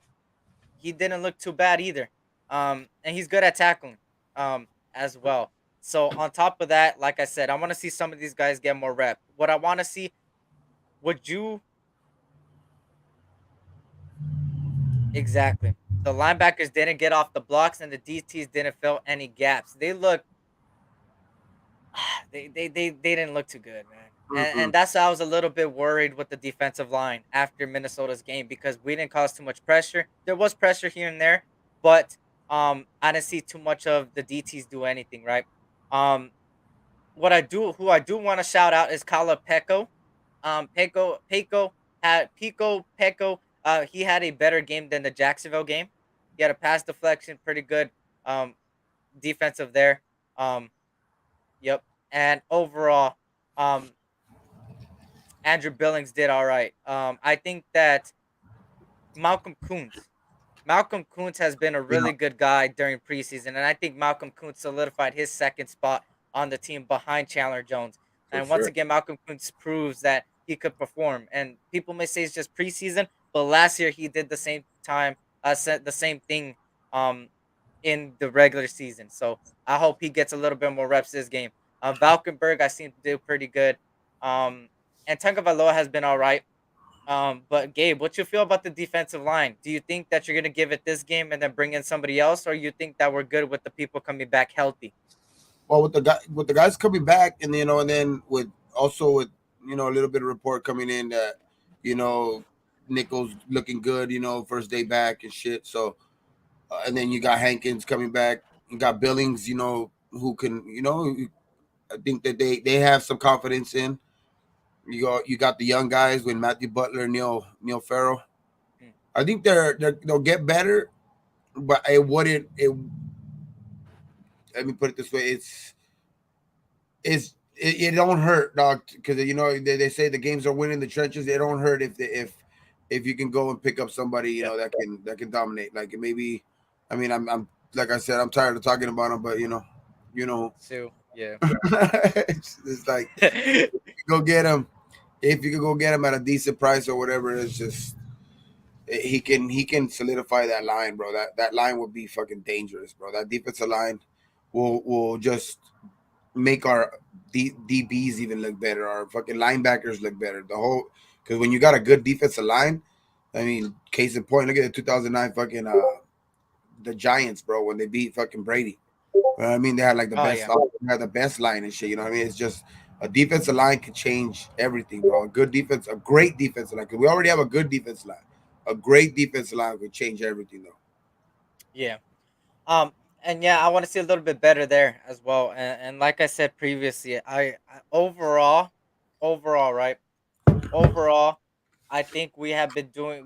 he didn't look too bad either. And he's good at tackling, as well. So on top of that, like I said, I want to see some of these guys get more rep. What I want to see, would you exactly? The linebackers didn't get off the blocks, and the DTs didn't fill any gaps. They look they didn't look too good, man. And Mm-mm. that's why I was a little bit worried with the defensive line after Minnesota's game because we didn't cause too much pressure. There was pressure here and there, but I didn't see too much of the DTs do anything, right? Um who I do want to shout out is Kala Peko. Pico Peko. He had a better game than the Jacksonville game. He had a pass deflection, pretty good defensive there. Um Yep. And overall, um, Andrew Billings did all right. I think that Malcolm Kuntz, Malcolm Kuntz has been a Yeah, really good guy during preseason, and I think Malcolm Kuntz solidified his second spot on the team behind Chandler Jones. for And once sure. again, Malcolm Kuntz proves that he could perform. And people may say it's just preseason, but last year he did the same time, said the same thing, um, in the regular season. So I hope he gets a little bit more reps this game. Valkenberg, I seen do pretty good. Um, and Tagovailoa has been all right. But Gabe, what you feel about the defensive line? Do you think that you're gonna give it this game and then bring in somebody else, or you think that we're good with the people coming back healthy? Well, with the guys coming back, and and then with also with a little bit of report coming in that you know Nichols looking good, first day back and shit. So and then you got Hankins coming back. You got Billings, who can, I think that they have some confidence in. You got the young guys with Matthew Butler, Neil Farrell. Mm, I think they'll get better, but it wouldn't. Let me put it this way: it don't hurt, dog, because they say the games are winning in the trenches. It don't hurt if you can go and pick up somebody yep. that can dominate. Like maybe, I mean, I'm like I said, I'm tired of talking about them, but you know, Sue. Yeah. it's like go get him. If you could go get him at a decent price or whatever, it's just he can solidify that line, bro. That line would be fucking dangerous, bro. That defensive line will just make our DBs even look better. Our fucking linebackers look better. The whole because when you got a good defensive line, I mean, case in point, look at the 2009 fucking the Giants, bro, when they beat fucking Brady. I mean, they had like the Oh best, yeah. they had the best line and shit. You know what I mean? It's just a defensive line can change everything, bro. A good defense, a great defensive line. Because we already have a good defense line. A great defensive line could change everything, though. Yeah. Um, and yeah, I want to see a little bit better there as well. And like I said previously, I overall, right? Overall, I think we have been doing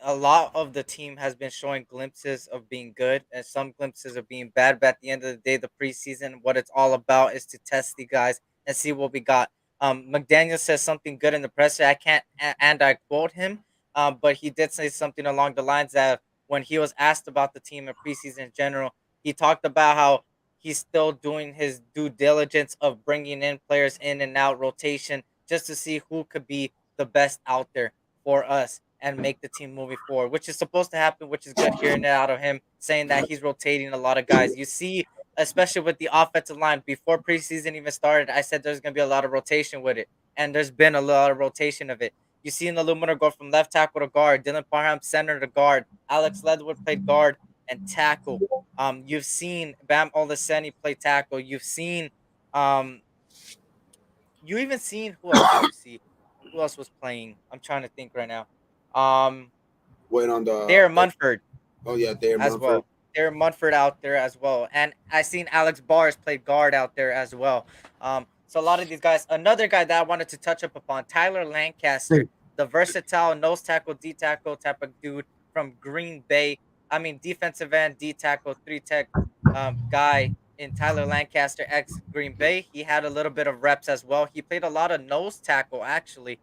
a lot of the team has been showing glimpses of being good and some glimpses of being bad. But at the end of the day, the preseason, what it's all about is to test the guys and see what we got. McDaniel says something good in the presser. I can't and I quote him, but he did say something along the lines that when he was asked about the team in preseason in general, he talked about how he's still doing his due diligence of bringing in players in and out rotation just to see who could be the best out there for us and make the team moving forward, which is supposed to happen, which is good hearing it out of him saying that he's rotating a lot of guys. You see, especially with the offensive line, before preseason even started, I said there's going to be a lot of rotation with it, and there's been a lot of rotation of it. You see an Illumina go from left tackle to guard, Dylan Parham center to guard, Alex Leatherwood played guard and tackle. You've seen Bam Olaseni play tackle. Um, you even seen who else did you see? Who else was playing? I'm trying to think right now. Um, Waiting on Darren Munford oh yeah, Dave as Mumford. well. Darren Munford out there as well, and I seen Alex Bars play guard out there as well. So a lot of these guys. Another guy that I wanted to touch up upon, Tyler Lancaster, the versatile nose tackle, D tackle type of dude from Green Bay. I mean, defensive end, D tackle, three tech guy in Tyler Lancaster, ex Green Bay. He had a little bit of reps as well. He played a lot of nose tackle actually,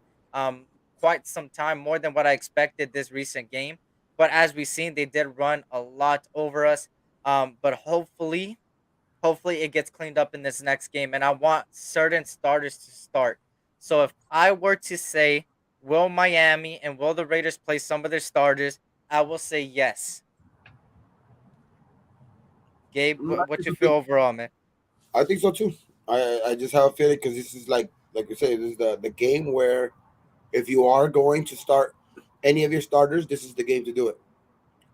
quite some time more than what I expected this recent game. But as we've seen, they did run a lot over us. But hopefully it gets cleaned up in this next game. And I want certain starters to start. So if I were to say, will Miami and will the Raiders play some of their starters? I will say yes. Gabe, what you feel overall, man? I think so too. I just have a feeling because this is like we say, this is the game where if you are going to start any of your starters, this is the game to do it.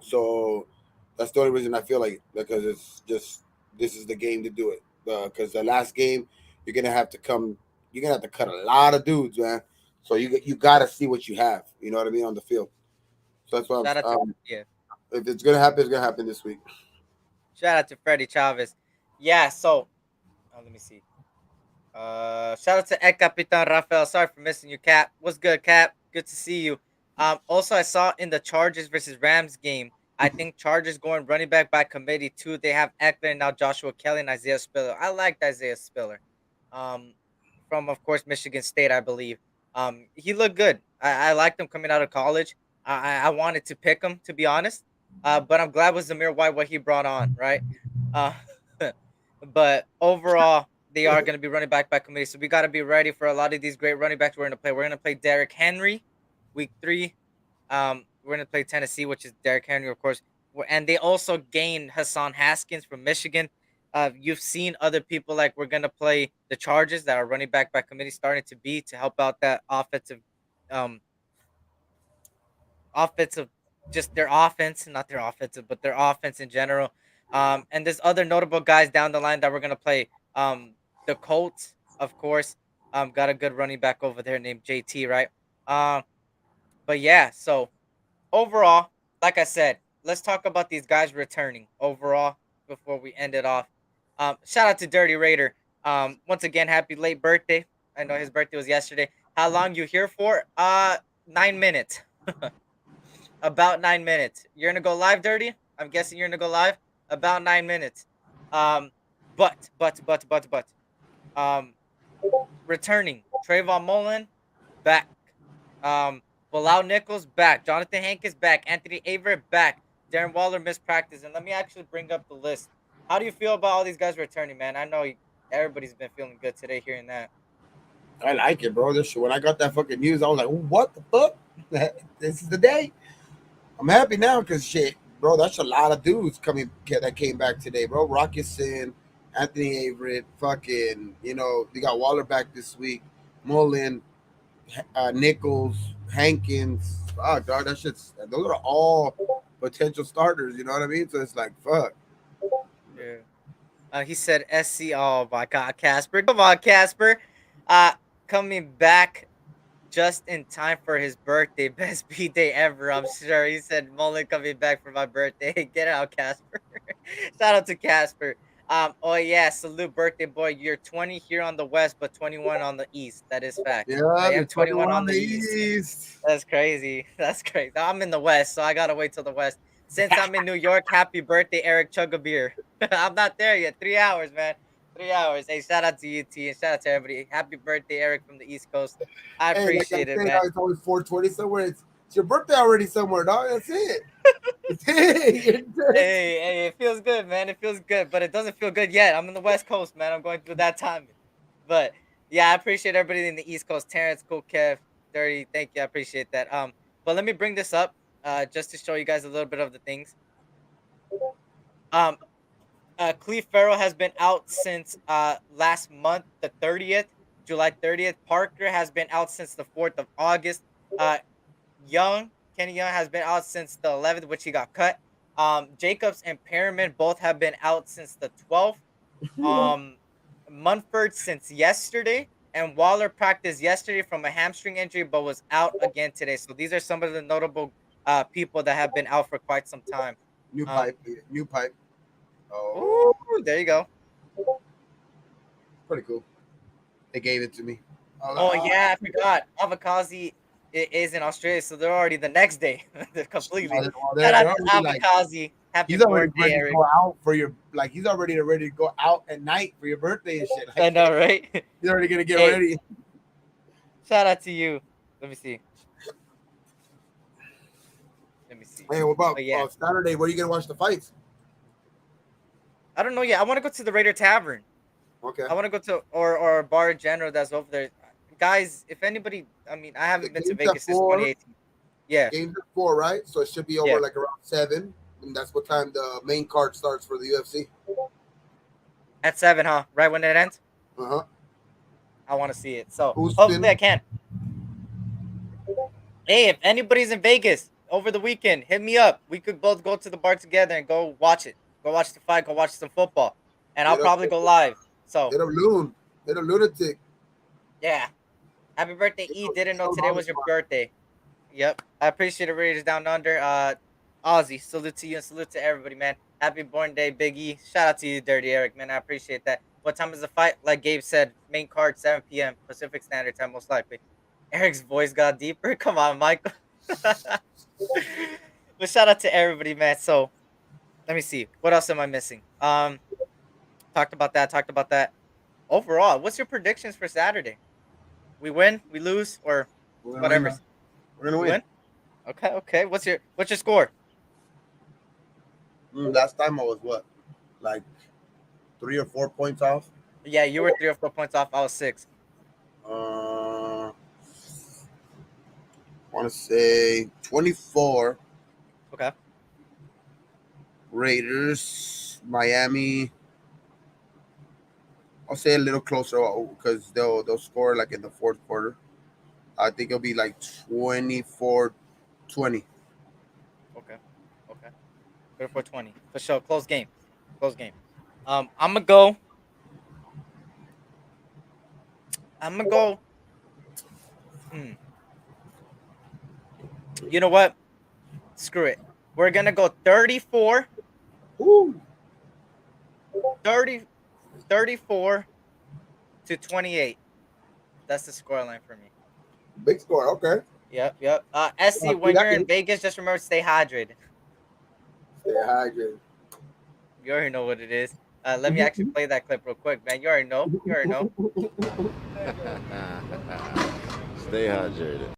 So that's the only reason I feel like it, because it's just this is the game to do it. Because the last game you're gonna have to come, you're gonna have to cut a lot of dudes, man. So you gotta see what you have. You know what I mean on the field. So that's why Shout out to yeah. if it's gonna happen, it's gonna happen this week. Shout out to Freddie Chavez. Yeah. So let me see. Shout out to Capitan Rafael. Sorry for missing you, Cap. What's good, Cap? Good to see you. Also I saw in the Chargers versus Rams game, I think Chargers going running back by committee too. They have Eckler and now Joshua Kelly and Isaiah Spiller. I liked Isaiah Spiller. Um, from of course Michigan State, I believe. He looked good. I liked him coming out of college. I wanted to pick him to be honest. But I'm glad with Zamir White what he brought on, right? Uh, but overall, they are going to be running back by committee. So we got to be ready for a lot of these great running backs we're going to play. We're going to play Derrick Henry week 3. We're going to play Tennessee, which is Derrick Henry, of course. And they also gained Hassan Haskins from Michigan. You've seen other people like we're going to play the Chargers that are running back by committee starting to be to help out that um, offensive, just their offense, not their offensive, but their offense in general. And there's other notable guys down the line that we're gonna play. The Colts, of course, got a good running back over there named JT, right? But yeah, so overall, like I said, let's talk about these guys returning overall before we end it off. Shout out to Dirty Raider. Once again, happy late birthday. I know his birthday was yesterday. How long you here for? 9 minutes. About 9 minutes. You're gonna go live, Dirty? I'm guessing you're gonna go live about 9 minutes. Um, but um, returning Trayvon Mullen back. Um, Bilal Nichols back. Jonathan Hankins back. Anthony Averett back. Darren Waller missed practice. And let me actually bring up the list. How do you feel about all these guys returning, man? I know everybody's been feeling good today hearing that. I like it, bro. This when I got that fucking news, I was like, "What the fuck? This is the day." I'm happy now because shit, bro. That's a lot of dudes coming that came back today, bro. Rocketson, Anthony Averett, fucking, they got Waller back this week. Mullen, Nichols, Hankins. Fuck, dog. That shit's. Those are all potential starters. You know what I mean? So it's like, fuck. Yeah. He said SC. Oh my God, Casper. Come on, Casper. Uh, coming back just in time for his birthday. Best B day ever, I'm sure. He said Mullen coming back for my birthday. Get out, Casper. Shout out to Casper. Oh yeah, salute birthday boy. You're 20 here on the west, but 21 on the east. That is facts. I Yeah, am you're 21 21 on on the the east. East. That's crazy. That's crazy. I'm in the west, so I gotta wait till the west. Since I'm in New York, happy birthday, Eric Chug a beer. I'm not there yet. 3 hours, man. 3 hours. Hey, shout out to you, T, and shout out to everybody. Happy birthday, Eric from the East Coast. I Hey, like I appreciate it, say, man. dog, it's only 4:20 somewhere. It's your birthday already somewhere, dog. That's it. That's it. Hey, it feels good, man. It feels good, but it doesn't feel good yet. I'm in the West Coast, man. I'm going through that time. But yeah, I appreciate everybody in the East Coast. Terrence, Cool Kev, Dirty, thank you. I appreciate that. But let me bring this up, just to show you guys a little bit of the things. Um, Cleve Farrell has been out since last month, the 30th, July 30th. Parker has been out since the 4th of August. Uh, Kenny Young has been out since the 11th, which he got cut. Jacobs and Perriman both have been out since the 12th. Um, Munford since yesterday, and Waller practiced yesterday from a hamstring injury, but was out again today. So these are some of the notable people that have been out for quite some time. New Um, pipe. New pipe. ooh, Oh, there you go. pretty cool. They gave it to me. Oh yeah, I forgot. Avakazi is in Australia, so they're already the next day. They're completely. Shout They're out to already like Avakazi. Happy he's already birthday, ready to Eric. go out for your he's already ready to go out at night for your birthday and shit. I Like know, right? he's already gonna get Hey, ready. shout out to you. Let me see. me see. Hey, what about But yeah, Saturday? Where are you gonna watch the fights? I don't know yet. I want to go to the Raider Tavern. Okay. I want to go to or a bar in general that's over there. Guys, if anybody, I mean, I The haven't been to game's at Vegas since 4. 2018. Yeah, Game's at 4, right? So it should be over yeah. like around 7, and that's what time the main card starts for the UFC. At 7, huh? Right when it ends. Uh huh. I want to see it. So hopefully I Houston. can. Hey, if anybody's in Vegas over the weekend, hit me up. We could both go to the bar together and go watch it. Go watch the fight. Go watch some football, and I'll Hit up, probably go live. So hit up Loon. Hit up Lunatic. yeah, happy birthday, Hit E. up, Didn't hit know up today all the was your squad. birthday. Yep, I appreciate the Raiders down under. Ozzy, salute to you and salute to everybody, man. Happy born day, Big E. Shout out to you, Dirty Eric, man. I appreciate that. What time is the fight? Like Gabe said, main card 7 p.m. Pacific Standard Time, most likely. Eric's voice got deeper. Come on, Michael. But shout out to everybody, man. So let me see. What else am I missing? Talked about that. Talked about that. Overall, what's your predictions for Saturday? We win, we lose, or We're gonna win, whatever. man. We're gonna We win. win. Okay, okay. What's your score? Last time I was what, like 3 or 4 points off. Yeah, you were 3 or 4 points off. I was 6. I want to say 24 Okay. Raiders, Miami. I'll say a little closer because they'll score like in the fourth quarter. I think it'll be like 24-20. Okay. Okay. 34-20. For sure. Close game. Close game. I'm gonna go. I'm gonna go. Hmm. You know what? Screw it. We're gonna go 34, Woo! 30, 34 to 28. That's the scoreline for me. Big score. Okay. Yep, yep. SC, See when that you're in game? Vegas, just remember to stay hydrated. Stay hydrated. You already know what it is. Let me actually play that clip real quick, man. You already know. You already know. Stay hydrated.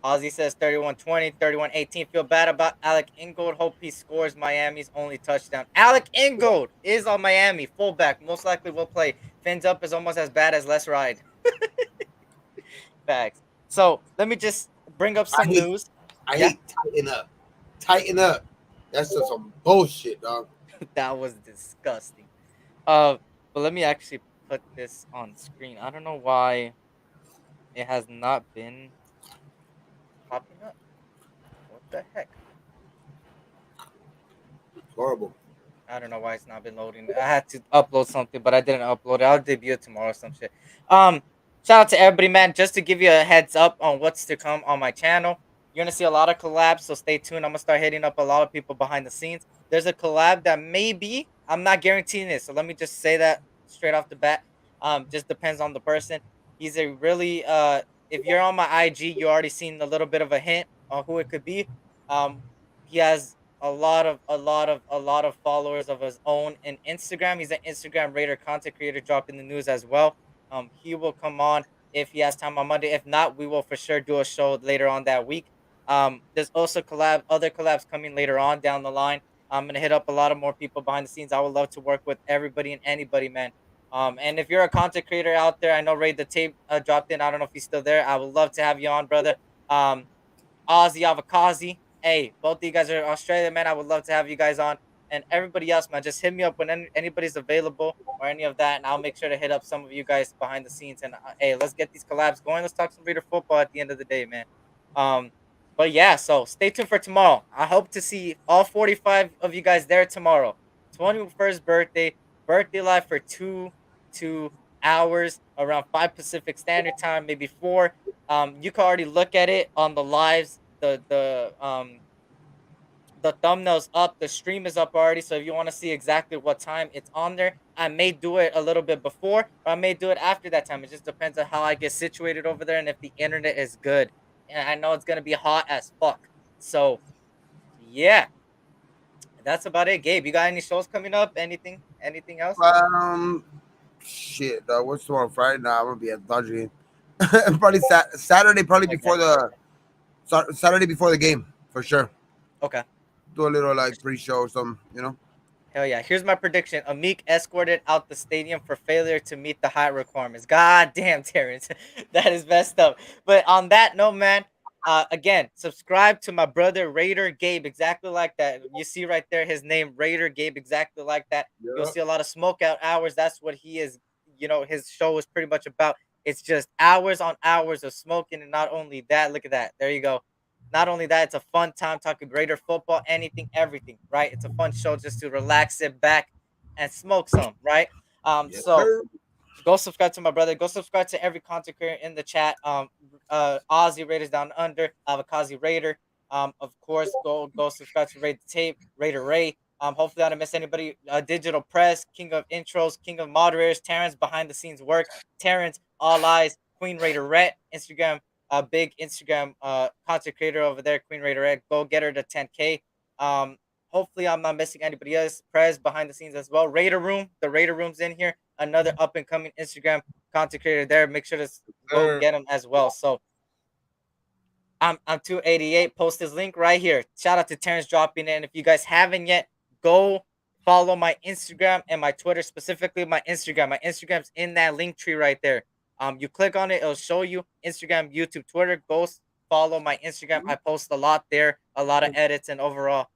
Ozzy says 31-20, 31-18. Feel bad about Alec Ingold. Hope he scores Miami's only touchdown. Alec Ingold is on Miami. Fullback. Most likely will play. Fins up is almost as bad as Les Ride. Facts. So let me just bring up I some hate. news. I Yeah. hate tighten up. Tighten up. That's just some bullshit, dog. That was disgusting. But let me actually put this on screen. I don't know why it has not been popping up. What the heck? Horrible. I don't know why it's not been loading. I had to upload something, but I didn't upload it. I'll debut it tomorrow or some shit. Shout out to everybody, man. Just to give you a heads up on what's to come on my channel. You're gonna see a lot of collabs, so stay tuned. I'm gonna start hitting up a lot of people behind the scenes. There's a collab that maybe I'm not guaranteeing it, so let me just say that straight off the bat. Just depends on the person. He's a really if you're on my IG, you already seen a little bit of a hint on who it could be. He has a lot of followers of his own in Instagram. He's an Instagram Raider content creator, dropping the news as well. He will come on if he has time on Monday. If not, we will for sure do a show later on that week. There's also other collabs coming later on down the line. I'm gonna hit up a lot of more people behind the scenes. I would love to work with everybody and anybody, man. And if you're a content creator out there, I know Ray the Tape dropped in. I don't know if he's still there. I would love to have you on, brother. Ozzy Avakazi. Hey, both of you guys are Australian, man. I would love to have you guys on. And everybody else, man, just hit me up when anybody's available or any of that, and I'll make sure to hit up some of you guys behind the scenes. And hey, let's get these collabs going. Let's talk some Raider football at the end of the day, man. Um, but yeah, so stay tuned for tomorrow. I hope to see all 45 of you guys there tomorrow. 21st birthday live for 2 hours around 5 Pacific Standard Time, maybe 4. You can already look at it on the lives. The thumbnail's up, the stream is up already. So if you want to see exactly what time it's on there, I may do it a little bit before, or I may do it after that time. It just depends on how I get situated over there and if the internet is good. And I know it's gonna be hot as fuck. So yeah, that's about it. Gabe, you got any shows coming up? Anything else? Shit. What's tomorrow? Friday? Nah, I'm gonna be at Dodger game. Probably Saturday. Probably Okay. before the Saturday before the game for sure. Okay. Do a little like pre-show or something, you know. Hell yeah. Here's my prediction. Amik escorted out the stadium for failure to meet the height requirements. God damn, Terrence. That is messed up. But on that note, man, again, subscribe to my brother Raider Gabe, exactly like that. You see right there his name, Raider Gabe, exactly like that. You'll Yeah. see a lot of smoke out hours. That's what he is, his show is pretty much about. It's just hours on hours of smoking. And not only that, look at that. There you go. Not only that, it's a fun time talking Raider football, anything, everything, right? It's a fun show just to relax, sit back, and smoke some, right? Yes, So sir. go subscribe to my brother. Go subscribe to every content creator in the chat. Aussie Raiders Down Under, Avakazi Raider. Of course, go subscribe to Raider Tape, Raider Ray. Hopefully I don't miss anybody. Digital Press, King of Intros, King of Moderators, Terrence behind the scenes work, Terrence All Eyes, Queen Raider Ret, Instagram, big Instagram content creator over there, Queen Raider Ret. Go get her to 10K. Hopefully I'm not missing anybody else. Prez behind the scenes as well. Raider Room, the Raider Room's in here. Another up and coming Instagram content creator there. Make sure to go get him as well. So I'm 288. Post his link right here. Shout out to Terrence dropping in. If you guys haven't yet, go follow my Instagram and my Twitter, specifically my Instagram. My Instagram's in that link tree right there. You click on it, it'll show you Instagram, YouTube, Twitter. Go follow my Instagram. I post a lot there, a lot of edits and overall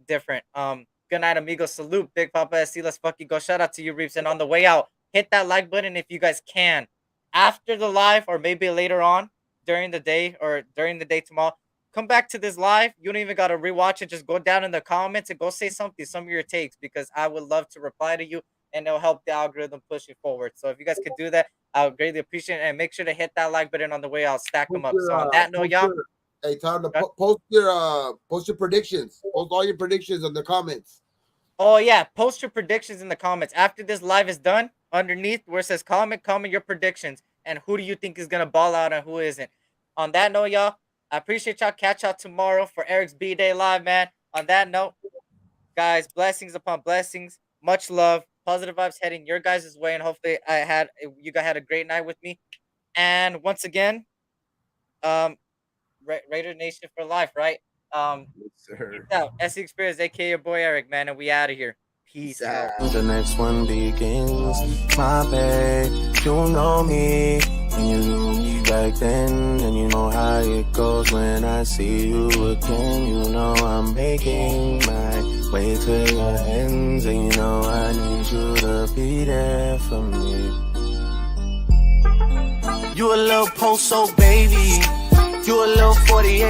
different. Good night, amigos. Salute, Big Papa S.C. Let's fucking go. Shout out to you, Reeps. And on the way out, hit that like button if you guys can. After the live, or maybe later on during the day or during the day tomorrow, come back to this live. You don't even got to rewatch it. Just go down in the comments and go say something, some of your takes, because I would love to reply to you and it'll help the algorithm push it forward. So if you guys could do that, I would greatly appreciate it. And make sure to hit that like button on the way out. Stack them up. So on that note, y'all. Hey, time to post your predictions. Post all your predictions in the comments. Oh yeah, post your predictions in the comments after this live is done. Underneath where it says comment your predictions and who do you think is gonna ball out and who isn't. On that note, y'all, I appreciate y'all. Catch y'all tomorrow for Eric's B-Day live, man. On that note, guys, blessings upon blessings. Much love, positive vibes heading your guys' way, and hopefully you guys had a great night with me. And once again, Raider Nation for life, right? Yes, sir. Peace out. S.C Experience, aka your boy Eric, man, and we out of here. Peace out. The next one begins. My babe, you know me, and you knew me back then, and you know how it goes when I see you again. You know I'm making my way to your ends, and you know I need you to be there for me. You a little post-so baby, you a little 48.